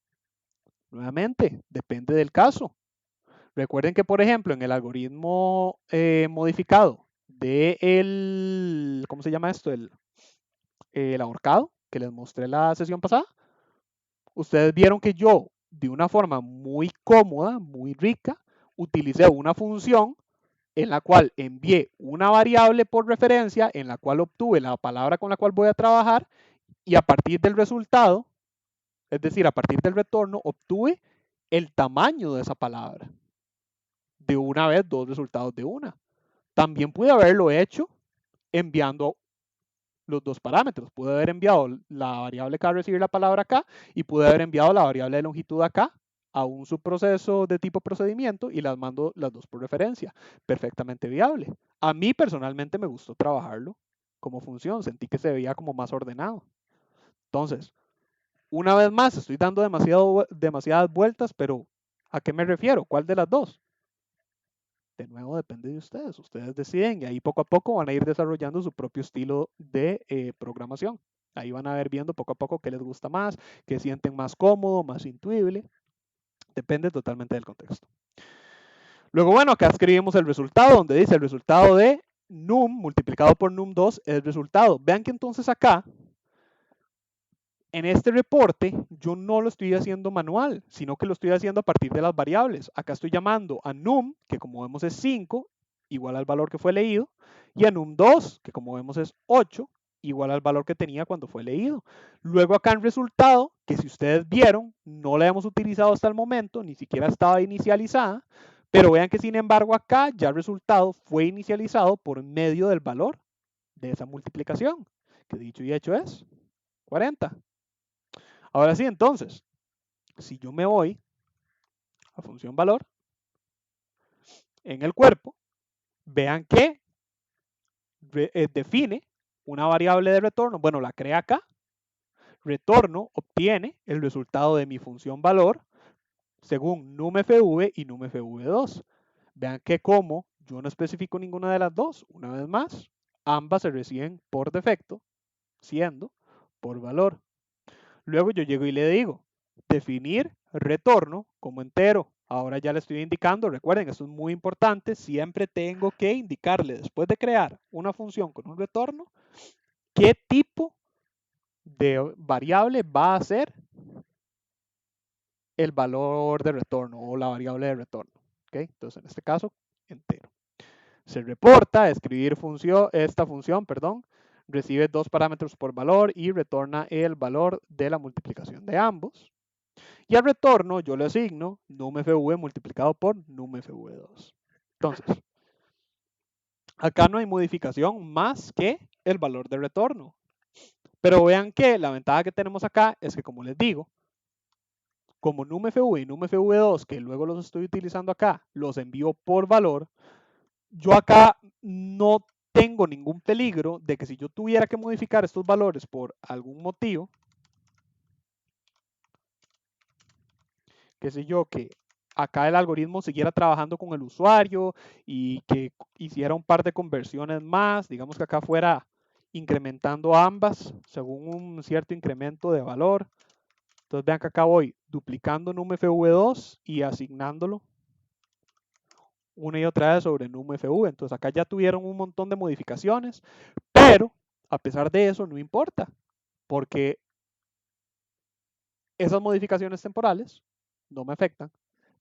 Nuevamente, depende del caso. Recuerden que, por ejemplo, en el algoritmo modificado de ¿cómo se llama esto? El ahorcado que les mostré la sesión pasada. Ustedes vieron que yo, de una forma muy cómoda, muy rica, utilicé una función en la cual envié una variable por referencia, en la cual obtuve la palabra con la cual voy a trabajar y a partir del resultado, es decir, a partir del retorno, obtuve el tamaño de esa palabra. De una vez, dos resultados de una. También pude haberlo hecho enviando los dos parámetros. Pude haber enviado la variable que va a recibir la palabra acá y pude haber enviado la variable de longitud acá a un subproceso de tipo procedimiento y las mando las dos por referencia. Perfectamente viable. A mí personalmente me gustó trabajarlo como función. Sentí que se veía como más ordenado. Entonces, una vez más, estoy dando demasiadas vueltas, pero ¿a qué me refiero? ¿Cuál de las dos? De nuevo depende de ustedes, ustedes deciden y ahí poco a poco van a ir desarrollando su propio estilo de programación. Ahí van a ver viendo poco a poco qué les gusta más, qué sienten más cómodo, más intuible. Depende totalmente del contexto. Luego, bueno, acá escribimos el resultado, donde dice el resultado de num multiplicado por num2 es el resultado. Vean que entonces acá en este reporte yo no lo estoy haciendo manual, sino que lo estoy haciendo a partir de las variables. Acá estoy llamando a num, que como vemos es 5, igual al valor que fue leído, y a num2, que como vemos es 8, igual al valor que tenía cuando fue leído. Luego acá en resultado, que si ustedes vieron, no la hemos utilizado hasta el momento, ni siquiera estaba inicializada, pero vean que sin embargo acá ya el resultado fue inicializado por medio del valor de esa multiplicación, que dicho y hecho es 40. Ahora sí, entonces, si yo me voy a función valor en el cuerpo, vean que define una variable de retorno, bueno, la crea acá, retorno obtiene el resultado de mi función valor según numfv y numfv2. Vean que como yo no especifico ninguna de las dos, una vez más, ambas se reciben por defecto, siendo por valor. Luego yo llego y le digo, definir retorno como entero. Ahora ya le estoy indicando, recuerden, esto es muy importante, siempre tengo que indicarle, después de crear una función con un retorno, qué tipo de variable va a ser el valor de retorno o la variable de retorno. ¿Okay? Entonces, en este caso, entero. Se reporta, escribir esta función, recibe dos parámetros por valor y retorna el valor de la multiplicación de ambos. Y al retorno yo le asigno numfv multiplicado por numfv2. Entonces, acá no hay modificación más que el valor de retorno. Pero vean que la ventaja que tenemos acá es que, como les digo, como numfv y numfv2, que luego los estoy utilizando acá, los envío por valor, yo acá no tengo ningún peligro de que si yo tuviera que modificar estos valores por algún motivo, qué sé yo, que acá el algoritmo siguiera trabajando con el usuario y que hiciera un par de conversiones más, digamos que acá fuera incrementando ambas según un cierto incremento de valor. Entonces vean que acá voy duplicando numFV2 y asignándolo una y otra vez sobre numFV. Entonces acá ya tuvieron un montón de modificaciones, pero a pesar de eso no importa, porque esas modificaciones temporales no me afectan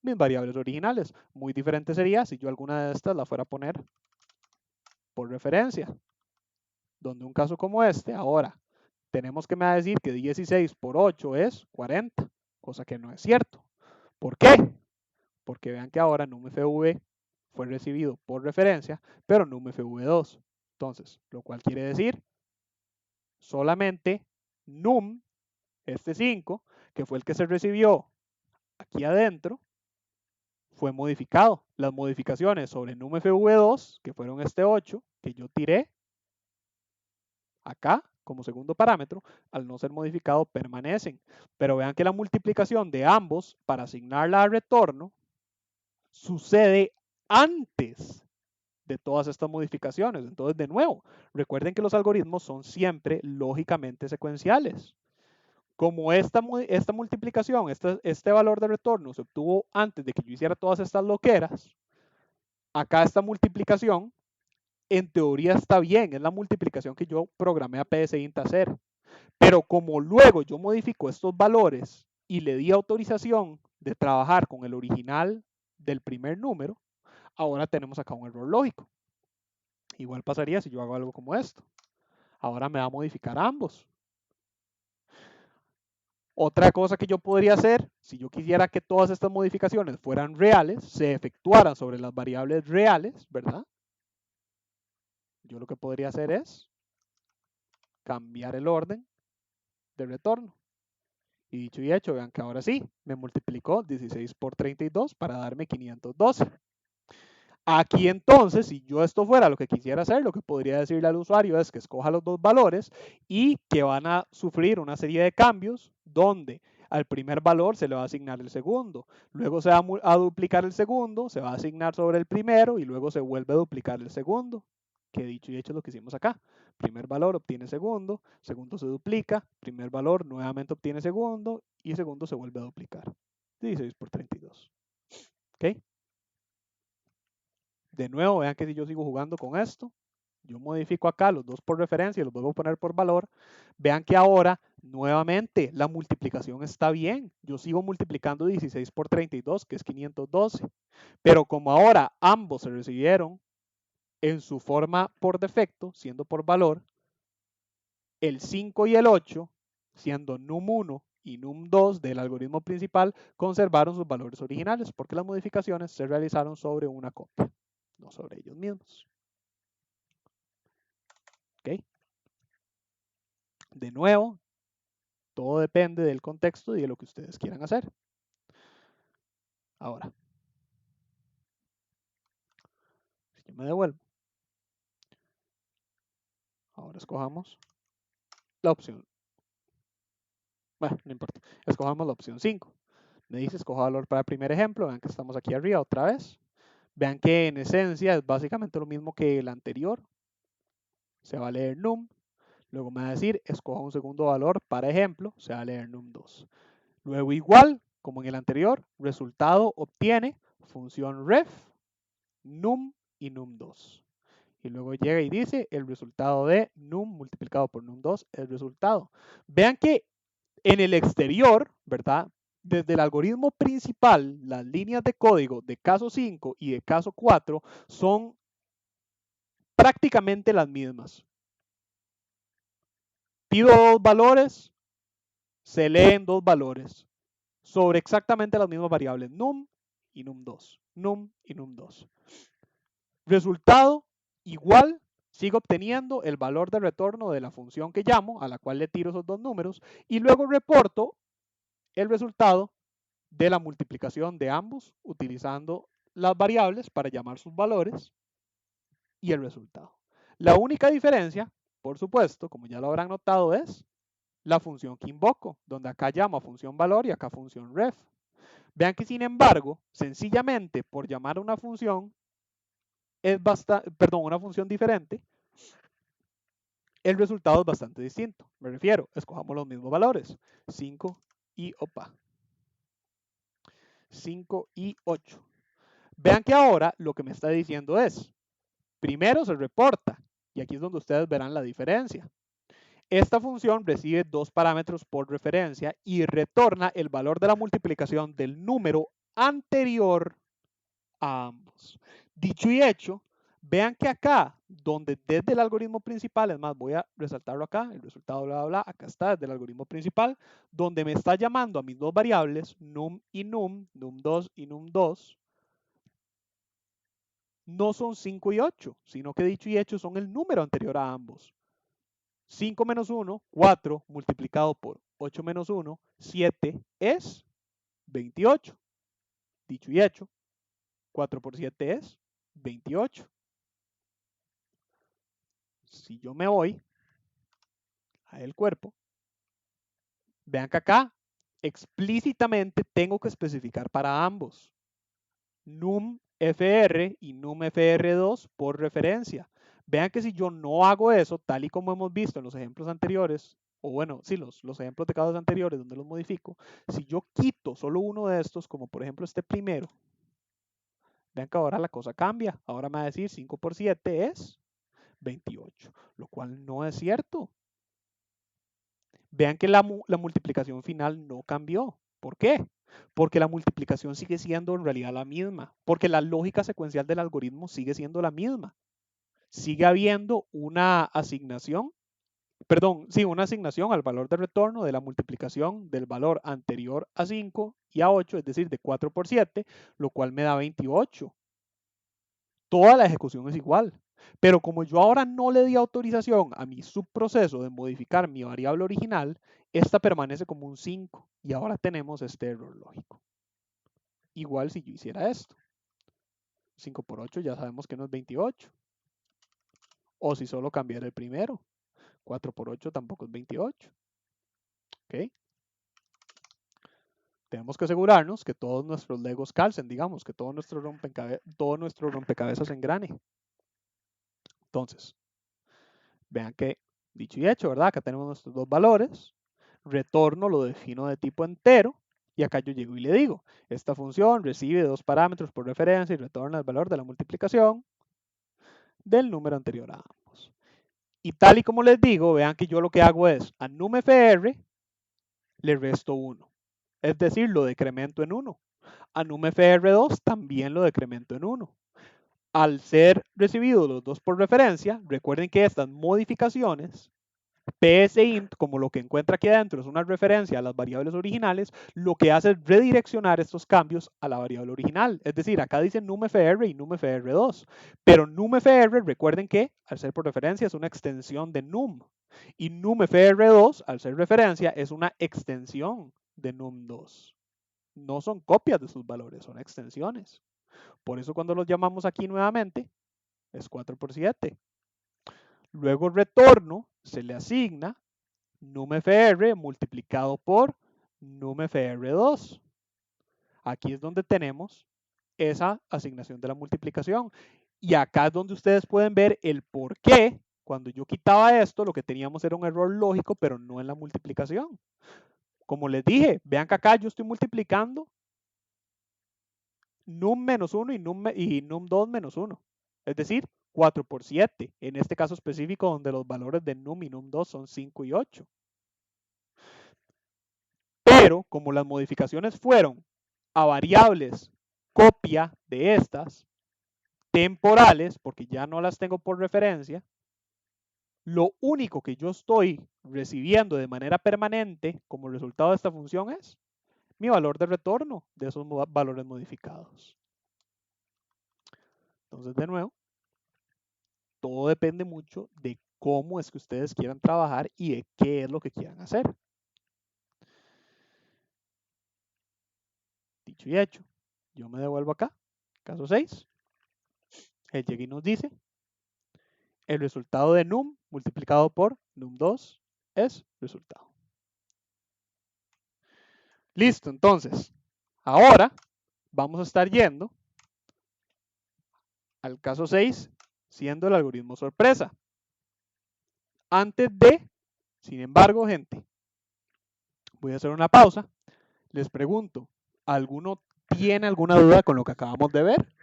mis variables originales. Muy diferente sería si yo alguna de estas la fuera a poner por referencia, donde un caso como este, ahora tenemos que me va a decir que 16 por 8 es 40, cosa que no es cierto. ¿Por qué? Porque vean que ahora numFV fue recibido por referencia, pero numFV2. Entonces, lo cual quiere decir solamente num, este 5, que fue el que se recibió aquí adentro, fue modificado. Las modificaciones sobre numFV2, que fueron este 8, que yo tiré acá como segundo parámetro, al no ser modificado permanecen. Pero vean que la multiplicación de ambos para asignarla a retorno sucede antes de todas estas modificaciones. Entonces, de nuevo, recuerden que los algoritmos son siempre lógicamente secuenciales. Como esta multiplicación, este valor de retorno se obtuvo antes de que yo hiciera todas estas loqueras, acá esta multiplicación en teoría está bien, es la multiplicación que yo programé a PSINT a hacer. Pero como luego yo modifico estos valores y le di autorización de trabajar con el original del primer número, ahora tenemos acá un error lógico. Igual pasaría si yo hago algo como esto. Ahora me va a modificar ambos. Otra cosa que yo podría hacer, si yo quisiera que todas estas modificaciones fueran reales, se efectuaran sobre las variables reales, ¿verdad? Yo lo que podría hacer es cambiar el orden de retorno. Y dicho y hecho, vean que ahora sí, me multiplicó 16 por 32 para darme 512. Aquí entonces, si yo esto fuera lo que quisiera hacer, lo que podría decirle al usuario es que escoja los dos valores y que van a sufrir una serie de cambios donde al primer valor se le va a asignar el segundo, luego se va a duplicar el segundo, se va a asignar sobre el primero y luego se vuelve a duplicar el segundo, que dicho y hecho es lo que hicimos acá. Primer valor obtiene segundo, segundo se duplica, primer valor nuevamente obtiene segundo y segundo se vuelve a duplicar. 16 por 32. ¿Ok? De nuevo, vean que si yo sigo jugando con esto, yo modifico acá los dos por referencia y los vuelvo a poner por valor. Vean que ahora, nuevamente, la multiplicación está bien. Yo sigo multiplicando 16 por 32, que es 512. Pero como ahora ambos se recibieron en su forma por defecto, siendo por valor, el 5 y el 8, siendo num1 y num2 del algoritmo principal, conservaron sus valores originales porque las modificaciones se realizaron sobre una copia, no sobre ellos mismos. ¿Ok? De nuevo, todo depende del contexto y de lo que ustedes quieran hacer. Ahora, si yo me devuelvo, ahora escojamos la opción. Bueno, no importa. Escojamos la opción 5. Me dice escoja valor para el primer ejemplo. Vean que estamos aquí arriba otra vez. Vean que en esencia es básicamente lo mismo que el anterior. Se va a leer num. Luego me va a decir escoja un segundo valor para ejemplo. Se va a leer num2. Luego igual, como en el anterior, resultado obtiene función ref, num y num2. Y luego llega y dice el resultado de num multiplicado por num2 es el resultado. Vean que en el exterior, ¿verdad? Desde el algoritmo principal, las líneas de código de caso 5 y de caso 4 son prácticamente las mismas. Pido dos valores, se leen dos valores sobre exactamente las mismas variables, num y num2, num y num2. Resultado igual, sigo obteniendo el valor de retorno de la función que llamo, a la cual le tiro esos dos números, y luego reporto el resultado de la multiplicación de ambos utilizando las variables para llamar sus valores y el resultado. La única diferencia, por supuesto, como ya lo habrán notado, es la función que invoco, donde acá llamo a función valor y acá función ref. Vean que sin embargo, sencillamente por llamar una función una función diferente, el resultado es bastante distinto. Me refiero, escojamos los mismos valores, 5 y, 5 y 8. Vean que ahora lo que me está diciendo es, primero se reporta, y aquí es donde ustedes verán la diferencia. Esta función recibe dos parámetros por referencia y retorna el valor de la multiplicación del número anterior a ambos. Dicho y hecho, vean que acá, donde desde el algoritmo principal, es más, voy a resaltarlo acá, el resultado bla, bla, bla, acá está desde el algoritmo principal, donde me está llamando a mis dos variables, num y num, num2 y num2, no son 5 y 8, sino que dicho y hecho son el número anterior a ambos. 5 menos 1, 4, multiplicado por 8 menos 1, 7, es 28. Dicho y hecho, 4 por 7 es 28. Si yo me voy a el cuerpo, vean que acá explícitamente tengo que especificar para ambos num fr y num fr2 por referencia. Vean que si yo no hago eso, tal y como hemos visto en los ejemplos anteriores, o bueno, sí, los ejemplos de casos anteriores donde los modifico, si yo quito solo uno de estos, como por ejemplo este primero, vean que ahora la cosa cambia. Ahora me va a decir 5 por 7 es 28, lo cual no es cierto. Vean que la multiplicación final no cambió. ¿Por qué? Porque la multiplicación sigue siendo en realidad la misma, porque la lógica secuencial del algoritmo sigue siendo la misma. Sigue habiendo una asignación, perdón, sí, una asignación al valor de retorno de la multiplicación del valor anterior a 5 y a 8, es decir, de 4 por 7, lo cual me da 28. Toda la ejecución es igual. Pero como yo ahora no le di autorización a mi subproceso de modificar mi variable original, esta permanece como un 5 y ahora tenemos este error lógico. Igual si yo hiciera esto. 5 por 8 ya sabemos que no es 28. O si solo cambiara el primero. 4 por 8 tampoco es 28. ¿Ok? Tenemos que asegurarnos que todos nuestros legos calcen, digamos, que todo nuestro rompecabezas engrane. Entonces, vean que, dicho y hecho, ¿verdad? Acá tenemos nuestros dos valores. Retorno lo defino de tipo entero. Y acá yo llego y le digo, esta función recibe dos parámetros por referencia y retorna el valor de la multiplicación del número anterior a ambos. Y tal y como les digo, vean que yo lo que hago es a numFR le resto 1. Es decir, lo decremento en 1. A numFR2 también lo decremento en 1. Al ser recibidos los dos por referencia, recuerden que estas modificaciones psint, como lo que encuentra aquí adentro es una referencia a las variables originales, lo que hace es redireccionar estos cambios a la variable original. Es decir, acá dice numFR y numFR2, pero numFR, recuerden que al ser por referencia es una extensión de num, y numFR2, al ser referencia, es una extensión de num2. No son copias de sus valores, son extensiones. Por eso cuando los llamamos aquí nuevamente, es 4 por 7. Luego retorno se le asigna numFR multiplicado por numFR2. Aquí es donde tenemos esa asignación de la multiplicación. Y acá es donde ustedes pueden ver el por qué. Cuando yo quitaba esto, lo que teníamos era un error lógico, pero no en la multiplicación. Como les dije, vean que acá yo estoy multiplicando num menos 1 y num2 menos 1. Es decir, 4 por 7. En este caso específico donde los valores de num y num2 son 5 y 8. Pero como las modificaciones fueron a variables copia de estas, temporales, porque ya no las tengo por referencia, lo único que yo estoy recibiendo de manera permanente como resultado de esta función es mi valor de retorno de esos valores modificados. Entonces, de nuevo, todo depende mucho de cómo es que ustedes quieran trabajar y de qué es lo que quieran hacer. Dicho y hecho, yo me devuelvo acá, caso 6. Él llega y nos dice, el resultado de num multiplicado por num2 es resultado. Listo, entonces, ahora vamos a estar yendo al caso 6, siendo el algoritmo sorpresa. Antes de, sin embargo, gente, voy a hacer una pausa. Les pregunto, ¿alguno tiene alguna duda con lo que acabamos de ver?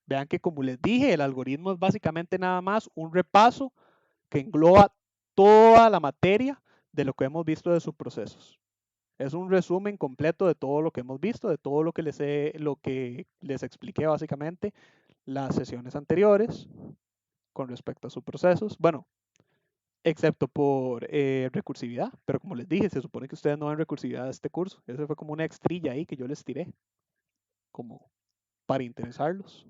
Vean que como les dije, el algoritmo es básicamente nada más un repaso que engloba toda la materia de lo que hemos visto de subprocesos. Es un resumen completo de todo lo que hemos visto, de todo lo que les expliqué básicamente las sesiones anteriores con respecto a subprocesos. Bueno, excepto por recursividad, pero como les dije, se supone que ustedes no ven recursividad de este curso. Ese fue como una extrilla ahí que yo les tiré, como para interesarlos.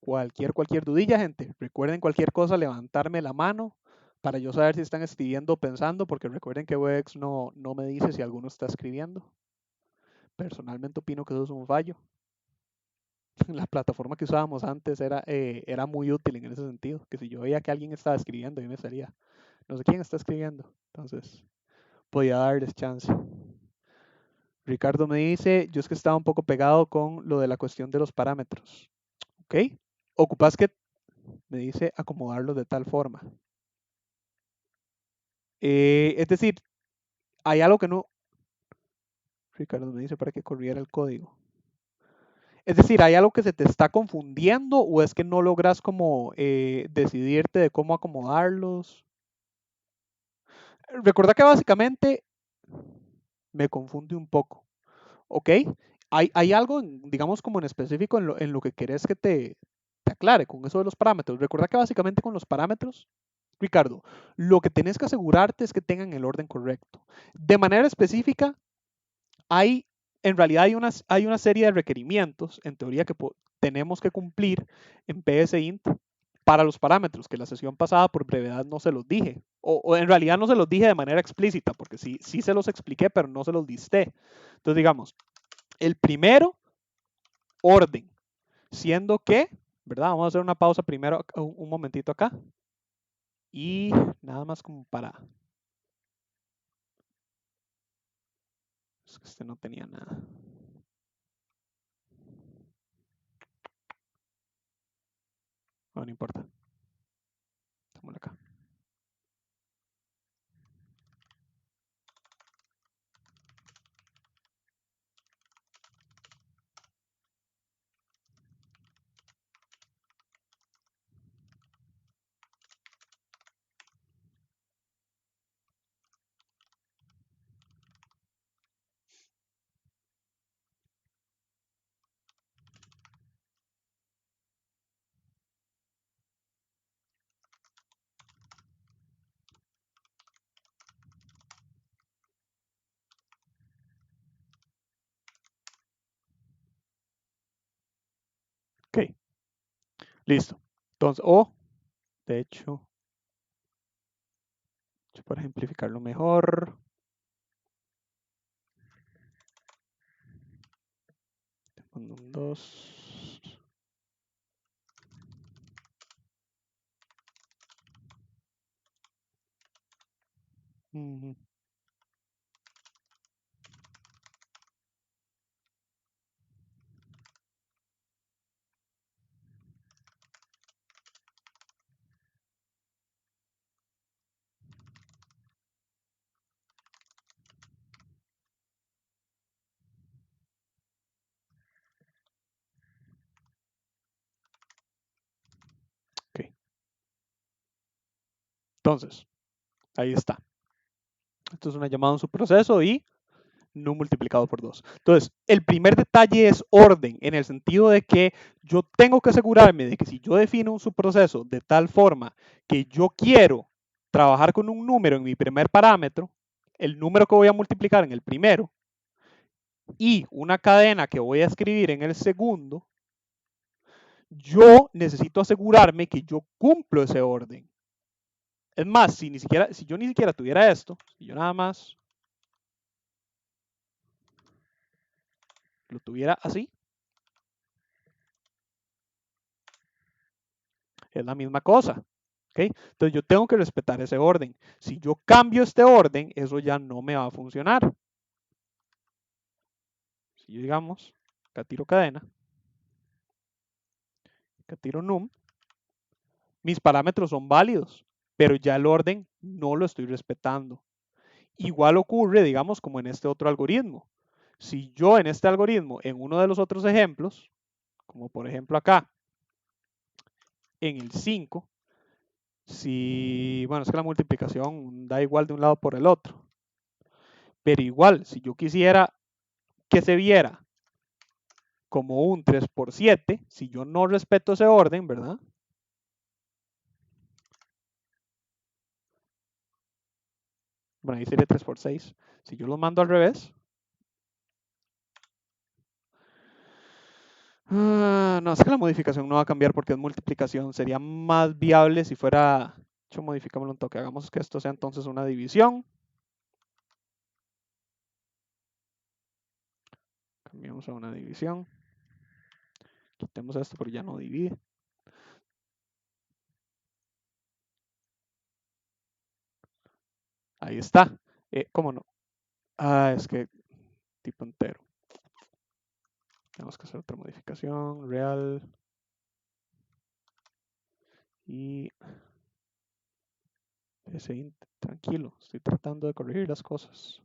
Cualquier dudilla, gente. Recuerden cualquier cosa, levantarme la mano para yo saber si están escribiendo o pensando, porque recuerden que Webex no me dice si alguno está escribiendo. Personalmente opino que eso es un fallo. La plataforma que usábamos antes era muy útil en ese sentido, que si yo veía que alguien estaba escribiendo, yo me salía, no sé quién está escribiendo, entonces podía darles chance. Ricardo me dice, yo es que estaba un poco pegado con lo de la cuestión de los parámetros. ¿Ok? Ocupas que me dice acomodarlos de tal forma. Es decir, hay algo que no... Ricardo me dice para que corriera el código. Es decir, ¿hay algo que se te está confundiendo o es que no logras como decidirte de cómo acomodarlos? Recuerda que básicamente me confunde un poco, ¿ok? Hay algo, digamos, como en específico en lo que querés que te aclare con eso de los parámetros. Recuerda que básicamente con los parámetros, Ricardo, lo que tenés que asegurarte es que tengan el orden correcto. De manera específica, hay, en realidad hay una serie de requerimientos, en teoría, que tenemos que cumplir en PSINT para los parámetros, que la sesión pasada por brevedad no se los dije. O en realidad no se los dije de manera explícita, porque sí se los expliqué, pero no se los diste. Entonces, digamos, el primero, orden, siendo que, ¿verdad? Vamos a hacer una pausa primero, un momentito acá. Y nada más como para... Es que este no tenía nada. No importa. Démosle acá. Ok, listo. Entonces, de hecho, para ejemplificarlo mejor, un 2. Ok, entonces, ahí está. Esto es una llamada a un subproceso y no multiplicado por 2. Entonces, el primer detalle es orden, en el sentido de que yo tengo que asegurarme de que si yo defino un subproceso de tal forma que yo quiero trabajar con un número en mi primer parámetro, el número que voy a multiplicar en el primero y una cadena que voy a escribir en el segundo, yo necesito asegurarme que yo cumplo ese orden. Es más, si yo ni siquiera tuviera esto, si yo nada más lo tuviera así, es la misma cosa. ¿Okay? Entonces yo tengo que respetar ese orden. Si yo cambio este orden, eso ya no me va a funcionar. Si yo digamos, acá tiro cadena, que tiro num, mis parámetros son válidos, pero ya el orden no lo estoy respetando. Igual ocurre, digamos, como en este otro algoritmo. Si yo en este algoritmo, en uno de los otros ejemplos, como por ejemplo acá, en el 5, si, bueno, es que la multiplicación da igual de un lado por el otro, pero igual, si yo quisiera que se viera como un 3 por 7, si yo no respeto ese orden, ¿verdad? Bueno, ahí sería 3 por 6. Si yo lo mando al revés, no, es que la modificación no va a cambiar porque es multiplicación. Sería más viable si fuera, hecho, modificámoslo un toque. Hagamos que esto sea entonces una división. Cambiamos a una división. Quitemos esto porque ya no divide. Ahí está. ¿Cómo no? Es que tipo entero. Tenemos que hacer otra modificación. Real. Y ese tranquilo. Estoy tratando de corregir las cosas.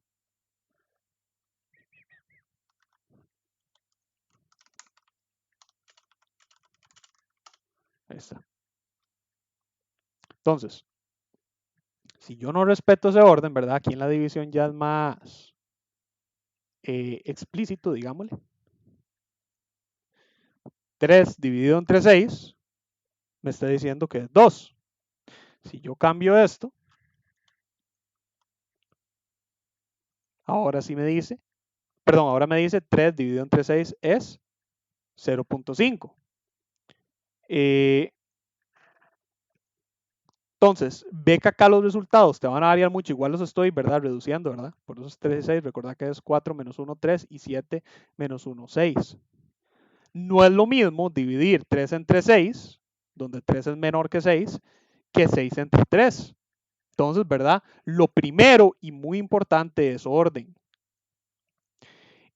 Ahí está. Entonces, si yo no respeto ese orden, ¿verdad? Aquí en la división ya es más explícito, digámosle. 3 dividido entre 6 me está diciendo que es 2. Si yo cambio esto, ahora sí me dice, perdón, ahora me dice 3 dividido entre 6 es 0.5. Entonces, ve que acá los resultados te van a variar mucho, igual los estoy, ¿verdad? Reduciendo, ¿verdad? Por eso es 3 y 6, recordad que es 4 menos 1, 3 y 7 menos 1, 6. No es lo mismo dividir 3 entre 6, donde 3 es menor que 6 entre 3. Entonces, ¿verdad? Lo primero y muy importante es orden.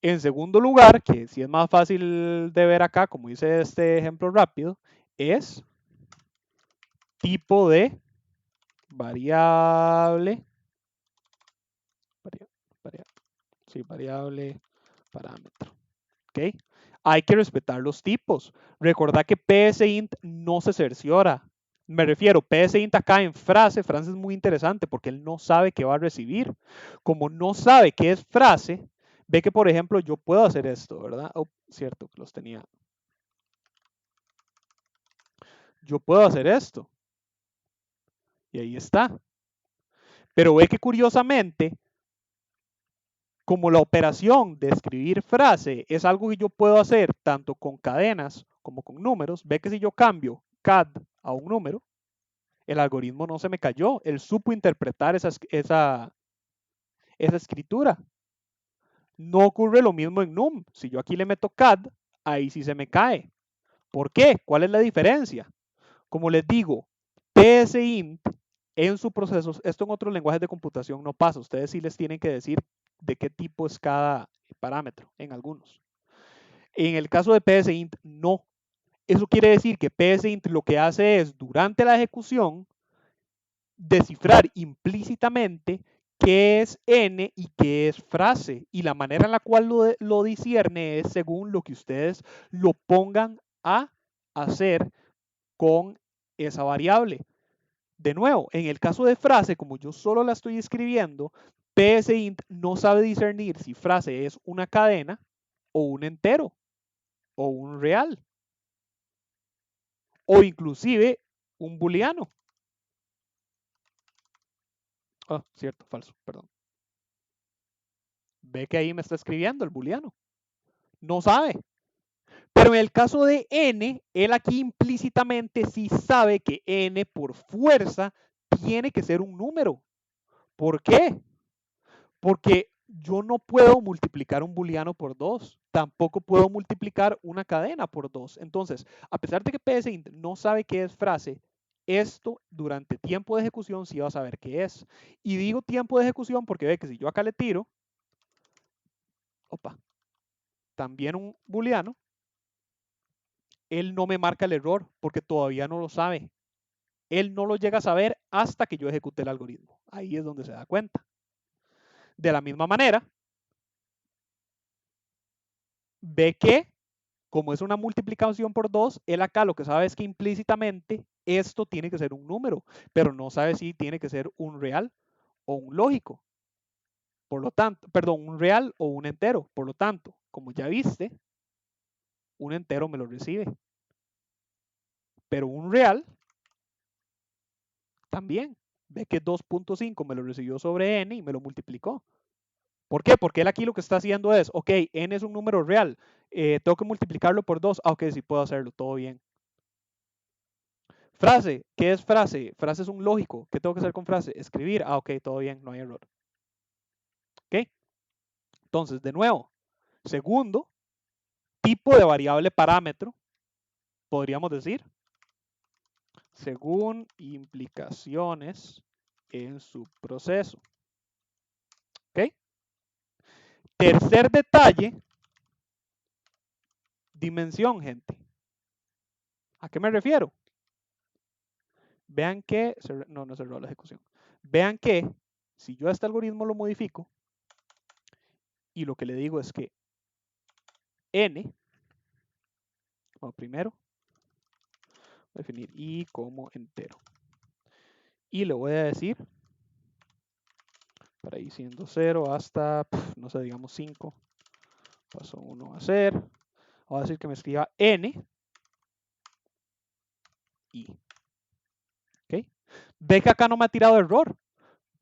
En segundo lugar, que sí es más fácil de ver acá, como hice este ejemplo rápido, es tipo de variable, variable parámetro. ¿Ok? Hay que respetar los tipos. Recordad que psint no se cerciora. Me refiero, psint acá en frase es muy interesante porque él no sabe qué va a recibir. Como no sabe qué es frase, ve que, por ejemplo, yo puedo hacer esto, ¿verdad? Oh, cierto, que los tenía. Yo puedo hacer esto. Y ahí está. Pero ve que curiosamente, como la operación de escribir frase es algo que yo puedo hacer tanto con cadenas como con números, ve que si yo cambio CAD a un número, el algoritmo no se me cayó. Él supo interpretar esa escritura. No ocurre lo mismo en num. Si yo aquí le meto CAD, ahí sí se me cae. ¿Por qué? ¿Cuál es la diferencia? Como les digo, psint en su proceso, esto en otros lenguajes de computación no pasa. Ustedes sí les tienen que decir de qué tipo es cada parámetro en algunos. En el caso de psint, no. Eso quiere decir que psint lo que hace es, durante la ejecución, descifrar implícitamente qué es n y qué es frase. Y la manera en la cual lo discierne es según lo que ustedes lo pongan a hacer con esa variable. De nuevo, en el caso de frase, como yo solo la estoy escribiendo, psint no sabe discernir si frase es una cadena o un entero o un real o inclusive un booleano. Cierto, falso, perdón. Ve que ahí me está escribiendo el booleano. No sabe. Pero en el caso de n, él aquí implícitamente sí sabe que n por fuerza tiene que ser un número. ¿Por qué? Porque yo no puedo multiplicar un booleano por 2. Tampoco puedo multiplicar una cadena por 2. Entonces, a pesar de que psint no sabe qué es frase, esto durante tiempo de ejecución sí va a saber qué es. Y digo tiempo de ejecución porque ve que si yo acá le tiro, también un booleano, él no me marca el error porque todavía no lo sabe. Él no lo llega a saber hasta que yo ejecute el algoritmo. Ahí es donde se da cuenta. De la misma manera, ve que como es una multiplicación por 2, él acá lo que sabe es que implícitamente esto tiene que ser un número, pero no sabe si tiene que ser un real o un lógico. Por lo tanto, perdón, un real o un entero. Por lo tanto, como ya viste, un entero me lo recibe. Pero un real también. Ve que 2.5 me lo recibió sobre n y me lo multiplicó. ¿Por qué? Porque él aquí lo que está haciendo es, ok, n es un número real, tengo que multiplicarlo por 2, ok, sí puedo hacerlo, todo bien. Frase, ¿qué es frase? Frase es un lógico. ¿Qué tengo que hacer con frase? Escribir, ok, todo bien, no hay error. Ok, entonces, de nuevo, segundo, tipo de variable parámetro, podríamos decir, según implicaciones en su proceso. ¿Ok? Tercer detalle, dimensión, gente. ¿A qué me refiero? Vean que, no cerró la ejecución. Vean que si yo a este algoritmo lo modifico y lo que le digo es que n, bueno, primero, voy a definir i como entero. Y le voy a decir, para ir siendo 0 hasta, no sé, digamos 5, paso 1 a ser, voy a decir que me escriba n i. ¿Ok? Ve que acá no me ha tirado error.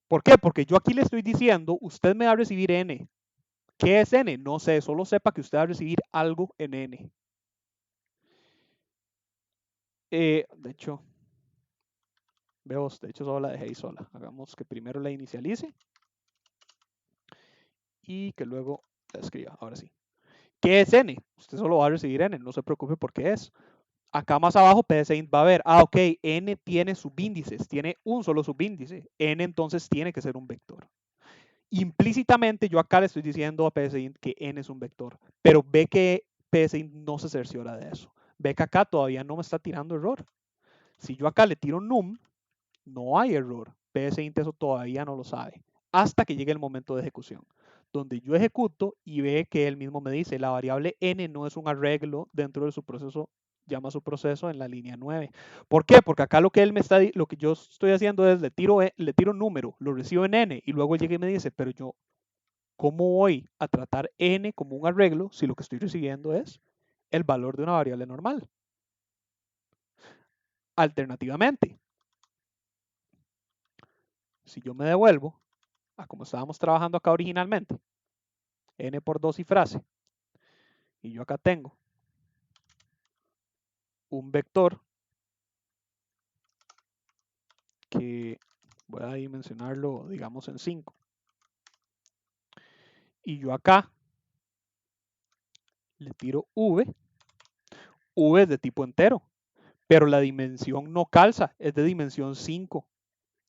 ¿Por qué? Porque yo aquí le estoy diciendo, usted me va a recibir n. ¿Qué es n? No sé, solo sepa que usted va a recibir algo en n. De hecho, de hecho solo la dejé ahí sola. Hagamos que primero la inicialice y que luego la escriba. Ahora sí. ¿Qué es n? Usted solo va a recibir n, no se preocupe por qué es. Acá más abajo psint va a ver, ok, n tiene subíndices, tiene un solo subíndice. N entonces tiene que ser un vector. Implícitamente yo acá le estoy diciendo a psint que n es un vector, pero ve que psint no se cerciora de eso. Ve que acá todavía no me está tirando error. Si yo acá le tiro num, no hay error. psint eso todavía no lo sabe. Hasta que llegue el momento de ejecución, donde yo ejecuto y ve que él mismo me dice, la variable n no es un arreglo dentro de su proceso, llama su proceso en la línea 9. ¿Por qué? Porque acá lo que yo estoy haciendo es, le tiro un número, lo recibo en n, y luego llega y me dice, pero yo, ¿cómo voy a tratar n como un arreglo si lo que estoy recibiendo es el valor de una variable normal? Alternativamente, si yo me devuelvo a como estábamos trabajando acá originalmente, n por 2 y frase, y yo acá tengo un vector que voy a dimensionarlo, digamos, en 5, y yo acá le tiro v es de tipo entero, pero la dimensión no calza, es de dimensión 5.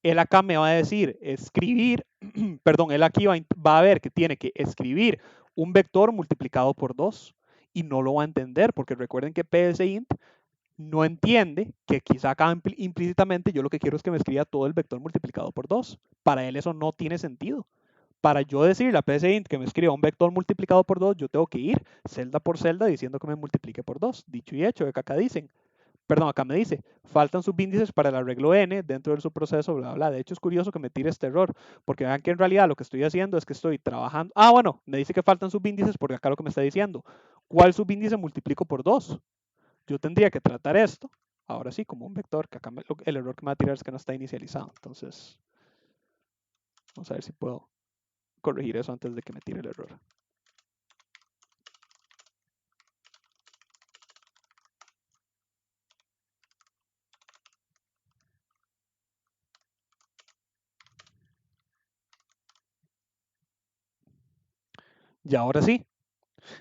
Él acá me va a decir escribir, perdón, él aquí va a ver que tiene que escribir un vector multiplicado por 2 y no lo va a entender porque recuerden que psint no entiende que quizá acá implícitamente yo lo que quiero es que me escriba todo el vector multiplicado por 2. Para él eso no tiene sentido. Para yo decirle a psint que me escriba un vector multiplicado por 2, yo tengo que ir celda por celda diciendo que me multiplique por 2. Dicho y hecho, que acá dicen, perdón, acá me dice, faltan subíndices para el arreglo n dentro de su proceso, bla, bla. De hecho, es curioso que me tire este error, porque vean que en realidad lo que estoy haciendo es que estoy trabajando. Ah, bueno, me dice que faltan subíndices porque acá lo que me está diciendo, ¿cuál subíndice multiplico por 2? Yo tendría que tratar esto, ahora sí, como un vector, que acá el error que me va a tirar es que no está inicializado. Entonces, vamos a ver si puedo corregir eso antes de que me tire el error. Y ahora sí,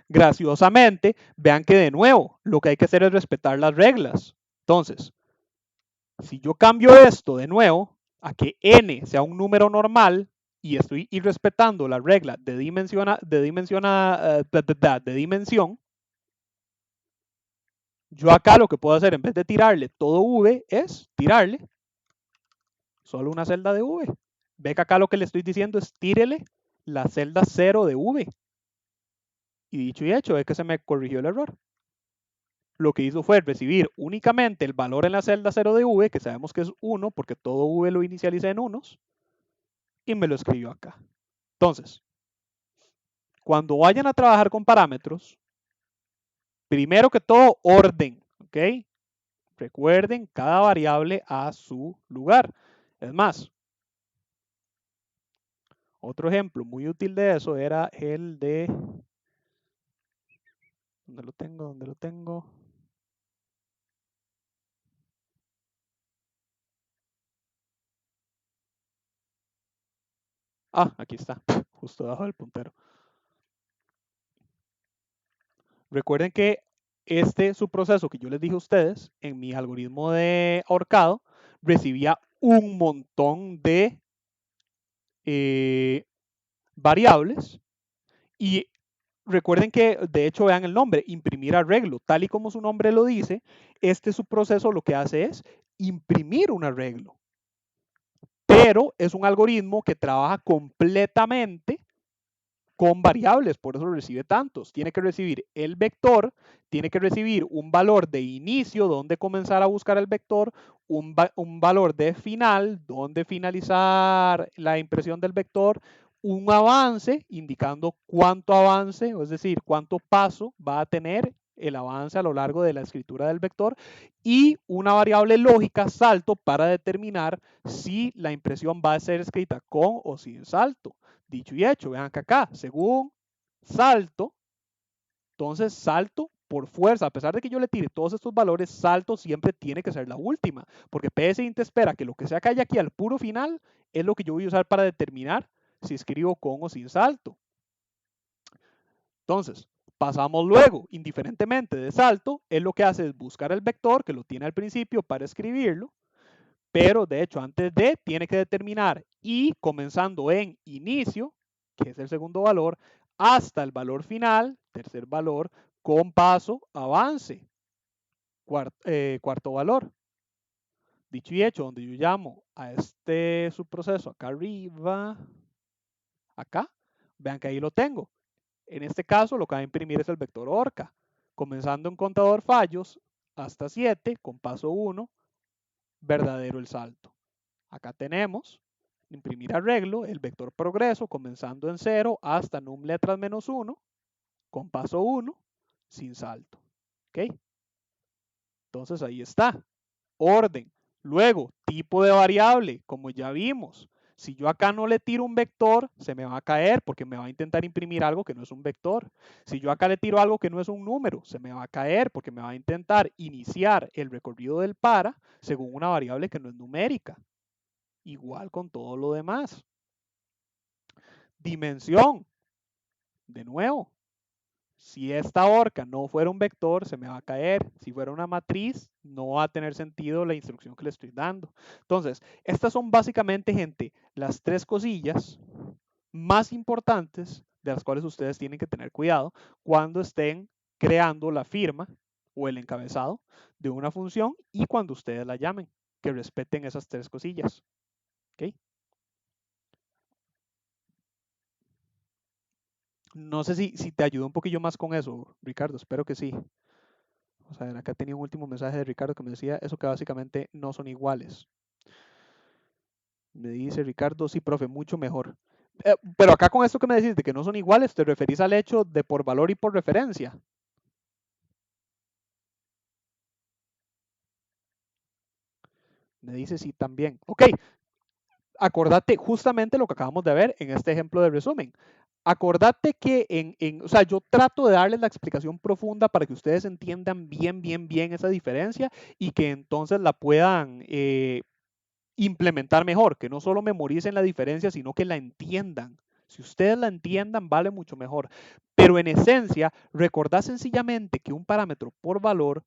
graciosamente, vean que de nuevo, lo que hay que hacer es respetar las reglas. Entonces, si yo cambio esto de nuevo a que n sea un número normal y estoy irrespetando la regla de dimensión, Yo acá lo que puedo hacer en vez de tirarle todo V es tirarle solo una celda de V. Ve que acá lo que le estoy diciendo es tírele la celda 0 de V. Y dicho y hecho, es que se me corrigió el error. Lo que hizo fue recibir únicamente el valor en la celda 0 de V, que sabemos que es 1, porque todo V lo inicializa en unos, y me lo escribió acá. Entonces, cuando vayan a trabajar con parámetros, primero que todo, orden, ¿ok? Recuerden cada variable a su lugar. Es más, otro ejemplo muy útil de eso era el de... ¿Dónde lo tengo? ¿Dónde lo tengo? Ah, aquí está, justo debajo del puntero. Recuerden que este subproceso que yo les dije a ustedes, en mi algoritmo de ahorcado, recibía un montón de variables y recuerden que, de hecho, vean el nombre, imprimir arreglo. Tal y como su nombre lo dice, este subproceso lo que hace es imprimir un arreglo. Pero es un algoritmo que trabaja completamente con variables, por eso recibe tantos. Tiene que recibir el vector, tiene que recibir un valor de inicio, donde comenzar a buscar el vector, un valor de final, donde finalizar la impresión del vector, un avance, indicando cuánto avance, es decir, cuánto paso va a tener el avance a lo largo de la escritura del vector, y una variable lógica, salto, para determinar si la impresión va a ser escrita con o sin salto. Dicho y hecho, vean que acá, según salto, entonces salto por fuerza, a pesar de que yo le tire todos estos valores, salto siempre tiene que ser la última, porque PSINT espera que lo que sea que haya aquí al puro final es lo que yo voy a usar para determinar si escribo con o sin salto. Entonces, pasamos luego, indiferentemente de salto, él lo que hace es buscar el vector que lo tiene al principio para escribirlo, pero de hecho antes de tiene que determinar y comenzando en inicio, que es el segundo valor, hasta el valor final, tercer valor, con paso, avance, cuarto valor. Dicho y hecho, donde yo llamo a este subproceso acá arriba, acá, vean que ahí lo tengo. En este caso, lo que va a imprimir es el vector orca, comenzando en contador fallos hasta 7, con paso 1, verdadero el salto. Acá tenemos imprimir arreglo, el vector progreso, comenzando en 0 hasta num letras menos 1, con paso 1, sin salto. ¿Ok? Entonces ahí está. Orden. Luego, tipo de variable, como ya vimos. Si yo acá no le tiro un vector, se me va a caer porque me va a intentar imprimir algo que no es un vector. Si yo acá le tiro algo que no es un número, se me va a caer porque me va a intentar iniciar el recorrido del para según una variable que no es numérica. Igual con todo lo demás. Dimensión. De nuevo, si esta horca no fuera un vector, se me va a caer. Si fuera una matriz, no va a tener sentido la instrucción que le estoy dando. Entonces, estas son básicamente, gente, las tres cosillas más importantes de las cuales ustedes tienen que tener cuidado cuando estén creando la firma o el encabezado de una función y cuando ustedes la llamen, que respeten esas tres cosillas. ¿Ok? No sé si te ayudó un poquillo más con eso, Ricardo, espero que sí. O sea, acá tenía un último mensaje de Ricardo que me decía eso que básicamente no son iguales. Me dice Ricardo, sí, profe, mucho mejor. Pero acá con esto que me decís de que no son iguales, te referís al hecho de por valor y por referencia. Me dice sí también. Ok, acordate justamente lo que acabamos de ver en este ejemplo de resumen. Acordate que o sea, yo trato de darles la explicación profunda para que ustedes entiendan bien esa diferencia y que entonces la puedan implementar mejor, que no solo memoricen la diferencia, sino que la entiendan. Si ustedes la entiendan, vale mucho mejor. Pero en esencia, recordad sencillamente que un parámetro por valor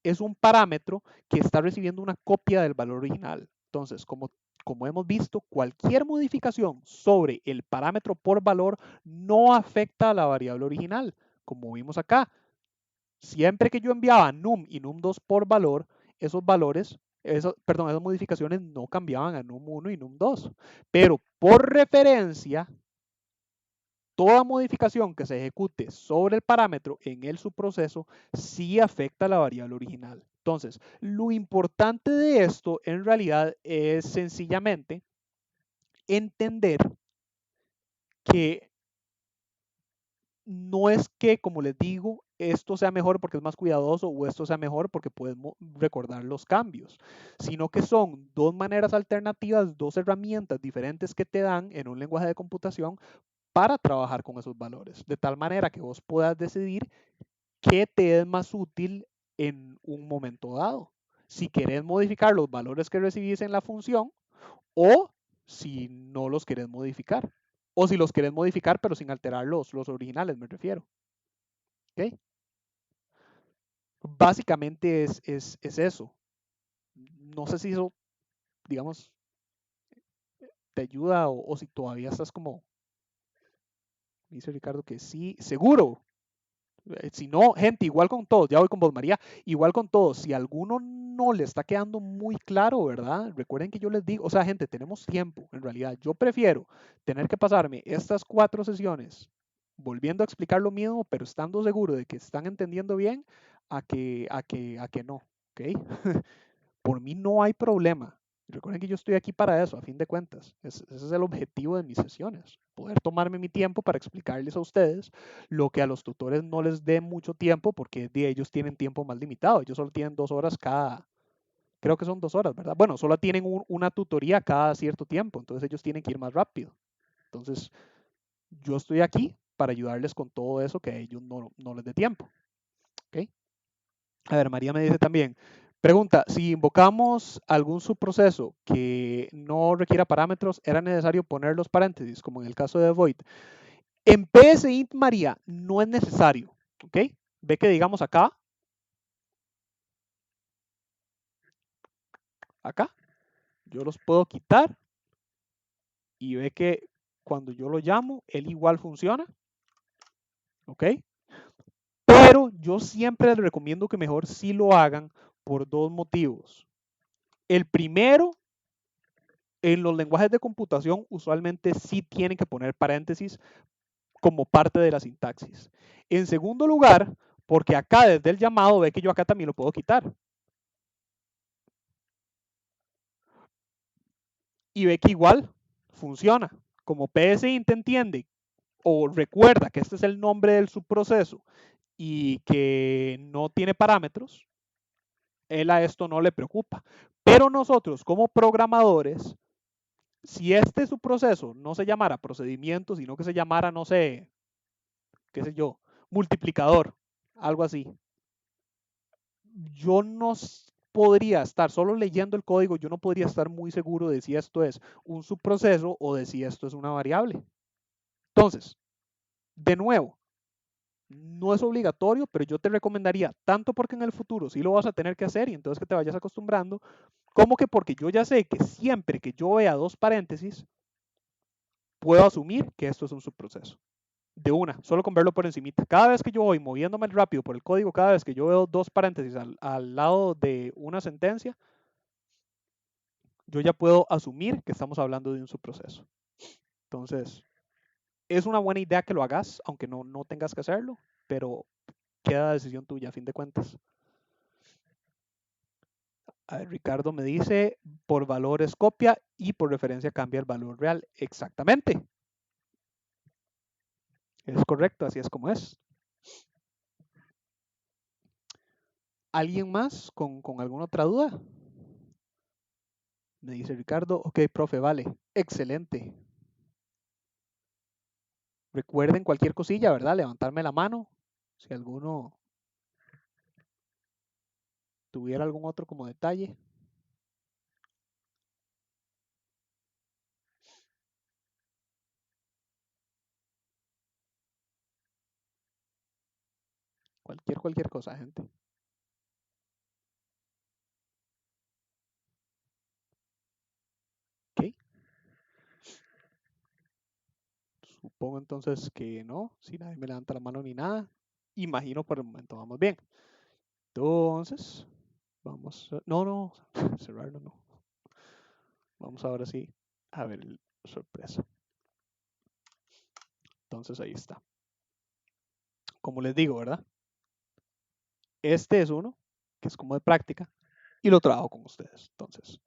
es un parámetro que está recibiendo una copia del valor original. Entonces, como hemos visto, cualquier modificación sobre el parámetro por valor no afecta a la variable original, como vimos acá. Siempre que yo enviaba num y num2 por valor, esos valores, perdón, esas modificaciones no cambiaban a num1 y num2. Pero por referencia, toda modificación que se ejecute sobre el parámetro en el subproceso sí afecta a la variable original. Entonces, lo importante de esto en realidad es sencillamente entender que no es que, como les digo, esto sea mejor porque es más cuidadoso o esto sea mejor porque podemos recordar los cambios, sino que son dos maneras alternativas, dos herramientas diferentes que te dan en un lenguaje de computación para trabajar con esos valores, de tal manera que vos puedas decidir qué te es más útil en un momento dado. Si querés modificar los valores que recibís en la función o si no los querés modificar. O si los querés modificar pero sin alterar los originales, me refiero. ¿Okay? Básicamente es eso. No sé si eso, digamos, te ayuda o si todavía estás como, dice Ricardo que sí, seguro. Si no, gente, igual con todos, ya voy con vos, María, igual con todos, si alguno no le está quedando muy claro, ¿verdad? Recuerden que yo les digo, o sea, gente, tenemos tiempo, en realidad, yo prefiero tener que pasarme estas 4 sesiones volviendo a explicar lo mismo, pero estando seguro de que están entendiendo bien, a que no, ¿ok? Por mí no hay problema. Recuerden que yo estoy aquí para eso, a fin de cuentas. Ese es el objetivo de mis sesiones, poder tomarme mi tiempo para explicarles a ustedes lo que a los tutores no les dé mucho tiempo, porque de ellos tienen tiempo más limitado. Ellos solo tienen 2 horas cada, creo que son 2 horas, ¿verdad? Bueno, solo tienen una tutoría cada cierto tiempo, entonces ellos tienen que ir más rápido. Entonces, yo estoy aquí para ayudarles con todo eso que a ellos no les dé tiempo. ¿Ok? A ver, María me dice también, pregunta, si invocamos algún subproceso que no requiera parámetros, ¿era necesario poner los paréntesis, como en el caso de void? En PSInt, María, no es necesario, ¿ok? Ve que digamos acá, yo los puedo quitar y ve que cuando yo lo llamo, él igual funciona, ¿ok? Pero yo siempre les recomiendo que mejor sí lo hagan por 2 motivos. El primero, en los lenguajes de computación usualmente sí tienen que poner paréntesis como parte de la sintaxis. En segundo lugar, porque acá desde el llamado ve que yo acá también lo puedo quitar. Y ve que igual funciona. Como PSInt entiende o recuerda que este es el nombre del subproceso y que no tiene parámetros, él a esto no le preocupa. Pero nosotros como programadores, si este subproceso no se llamara procedimiento, sino que se llamara, no sé, qué sé yo, multiplicador, algo así, yo no podría estar, solo leyendo el código, yo no podría estar muy seguro de si esto es un subproceso o de si esto es una variable. Entonces, de nuevo, no es obligatorio, pero yo te recomendaría, tanto porque en el futuro sí lo vas a tener que hacer y entonces que te vayas acostumbrando, como que porque yo ya sé que siempre que yo vea 2 paréntesis, puedo asumir que esto es un subproceso. De una, solo con verlo por encimita. Cada vez que yo voy moviéndome rápido por el código, cada vez que yo veo 2 paréntesis al lado de una sentencia, yo ya puedo asumir que estamos hablando de un subproceso. Entonces, es una buena idea que lo hagas, aunque no tengas que hacerlo, pero queda decisión tuya a fin de cuentas. A ver, Ricardo me dice, por valor es copia y por referencia cambia el valor real. Exactamente. Es correcto, así es como es. ¿Alguien más con alguna otra duda? Me dice Ricardo, ok, profe, vale. Excelente. Recuerden cualquier cosilla, ¿verdad? Levantarme la mano. Si alguno tuviera algún otro como detalle. Cualquier cosa, gente. Ok. Supongo entonces que no, si nadie me levanta la mano ni nada. imagino por el momento vamos bien. Entonces, vamos a... No, cerrarlo no. Vamos ahora sí a ver sorpresa. Entonces ahí está. Como les digo, ¿verdad? Este es uno que es como de práctica y lo trabajo con ustedes. Entonces,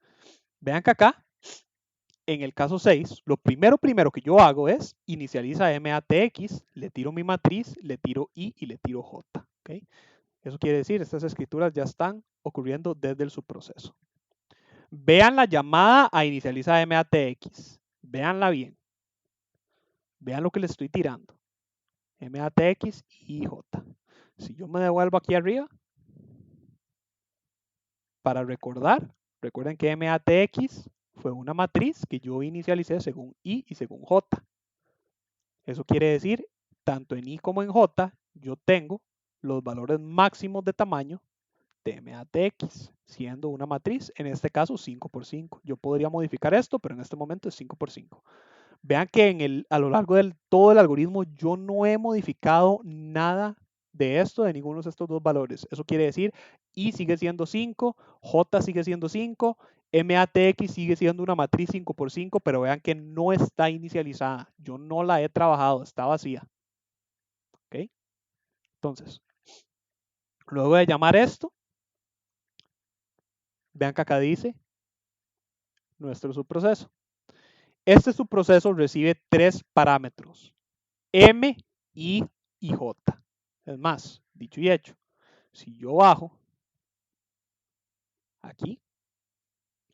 vean que acá, en el caso 6, lo primero que yo hago es inicializa MATX, le tiro mi matriz, le tiro I y le tiro J. ¿Okay? Eso quiere decir, estas escrituras ya están ocurriendo desde el subproceso. Vean la llamada a inicializa MATX. Veanla bien. Vean lo que le estoy tirando. MATX y J. Si yo me devuelvo aquí arriba, para recordar, recuerden que MATX fue una matriz que yo inicialicé según I y según J. Eso quiere decir, tanto en I como en J, yo tengo los valores máximos de tamaño de MATX, siendo una matriz, en este caso 5 por 5. Yo podría modificar esto, pero en este momento es 5 por 5. Vean que a lo largo de todo el algoritmo yo no he modificado nada de esto, de ninguno de estos dos valores. Eso quiere decir, I sigue siendo 5, J sigue siendo 5, MATX sigue siendo una matriz 5 por 5, pero vean que no está inicializada. Yo no la he trabajado, está vacía. ¿Ok? Entonces, luego de llamar esto, vean que acá dice nuestro subproceso. Este subproceso recibe tres parámetros, M, I y J. Es más, dicho y hecho, si yo bajo aquí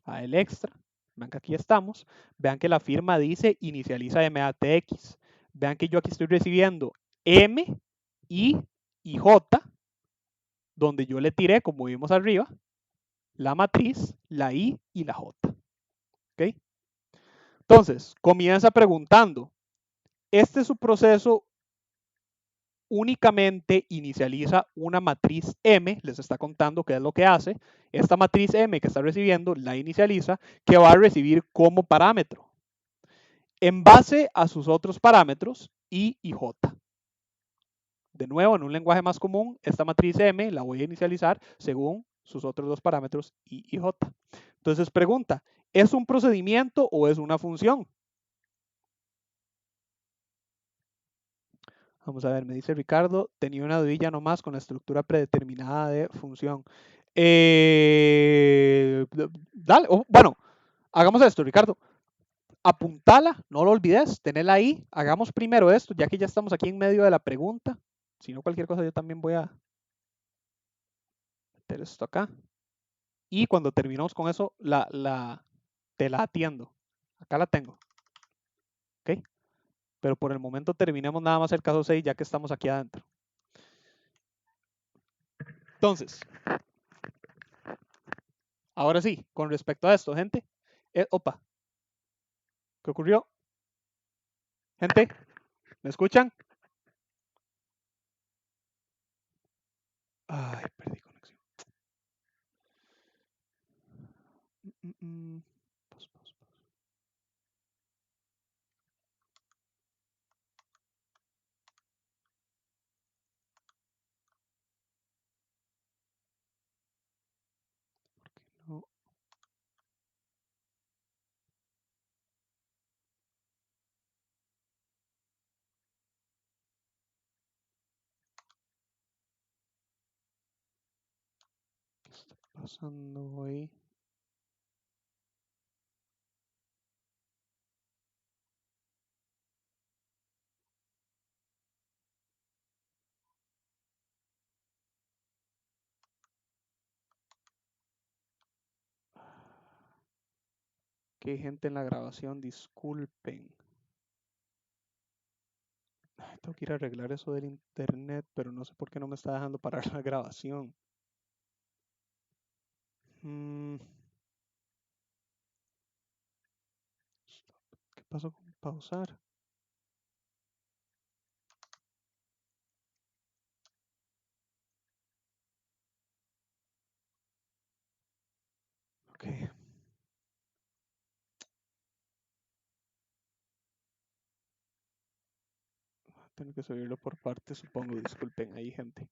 a el extra, vean que aquí estamos, vean que la firma dice inicializa MATX. Vean que yo aquí estoy recibiendo M, I y J, donde yo le tiré, como vimos arriba, la matriz, la I y la J. ¿Ok? Entonces, comienza preguntando, ¿este es su proceso únicamente inicializa una matriz M, les está contando qué es lo que hace, esta matriz M que está recibiendo la inicializa, que va a recibir como parámetro, en base a sus otros parámetros I y J. De nuevo, en un lenguaje más común, esta matriz M la voy a inicializar según sus otros dos parámetros I y J. Entonces pregunta, ¿es un procedimiento o es una función? Vamos a ver, me dice Ricardo, tenía una dudilla nomás con la estructura predeterminada de función. Dale, bueno, hagamos esto, Ricardo. Apuntala, no lo olvides, tenela ahí. Hagamos primero esto, ya que ya estamos aquí en medio de la pregunta. Si no, cualquier cosa yo también voy a meter esto acá. Y cuando terminemos con eso, te la atiendo. Acá la tengo. ¿Ok? Pero por el momento terminemos nada más el caso 6, ya que estamos aquí adentro. Entonces, ahora sí, con respecto a esto, gente. Opa, ¿qué ocurrió? Gente, ¿me escuchan? Ay, perdí conexión. Pos, pos, pos. No. ¿Qué está pasando hoy? Que hay gente en la grabación, disculpen. Tengo que ir a arreglar eso del internet, pero no sé por qué no me está dejando parar la grabación. ¿Qué pasó con pausar? Ok. Tengo que subirlo por partes, supongo. Disculpen ahí, gente.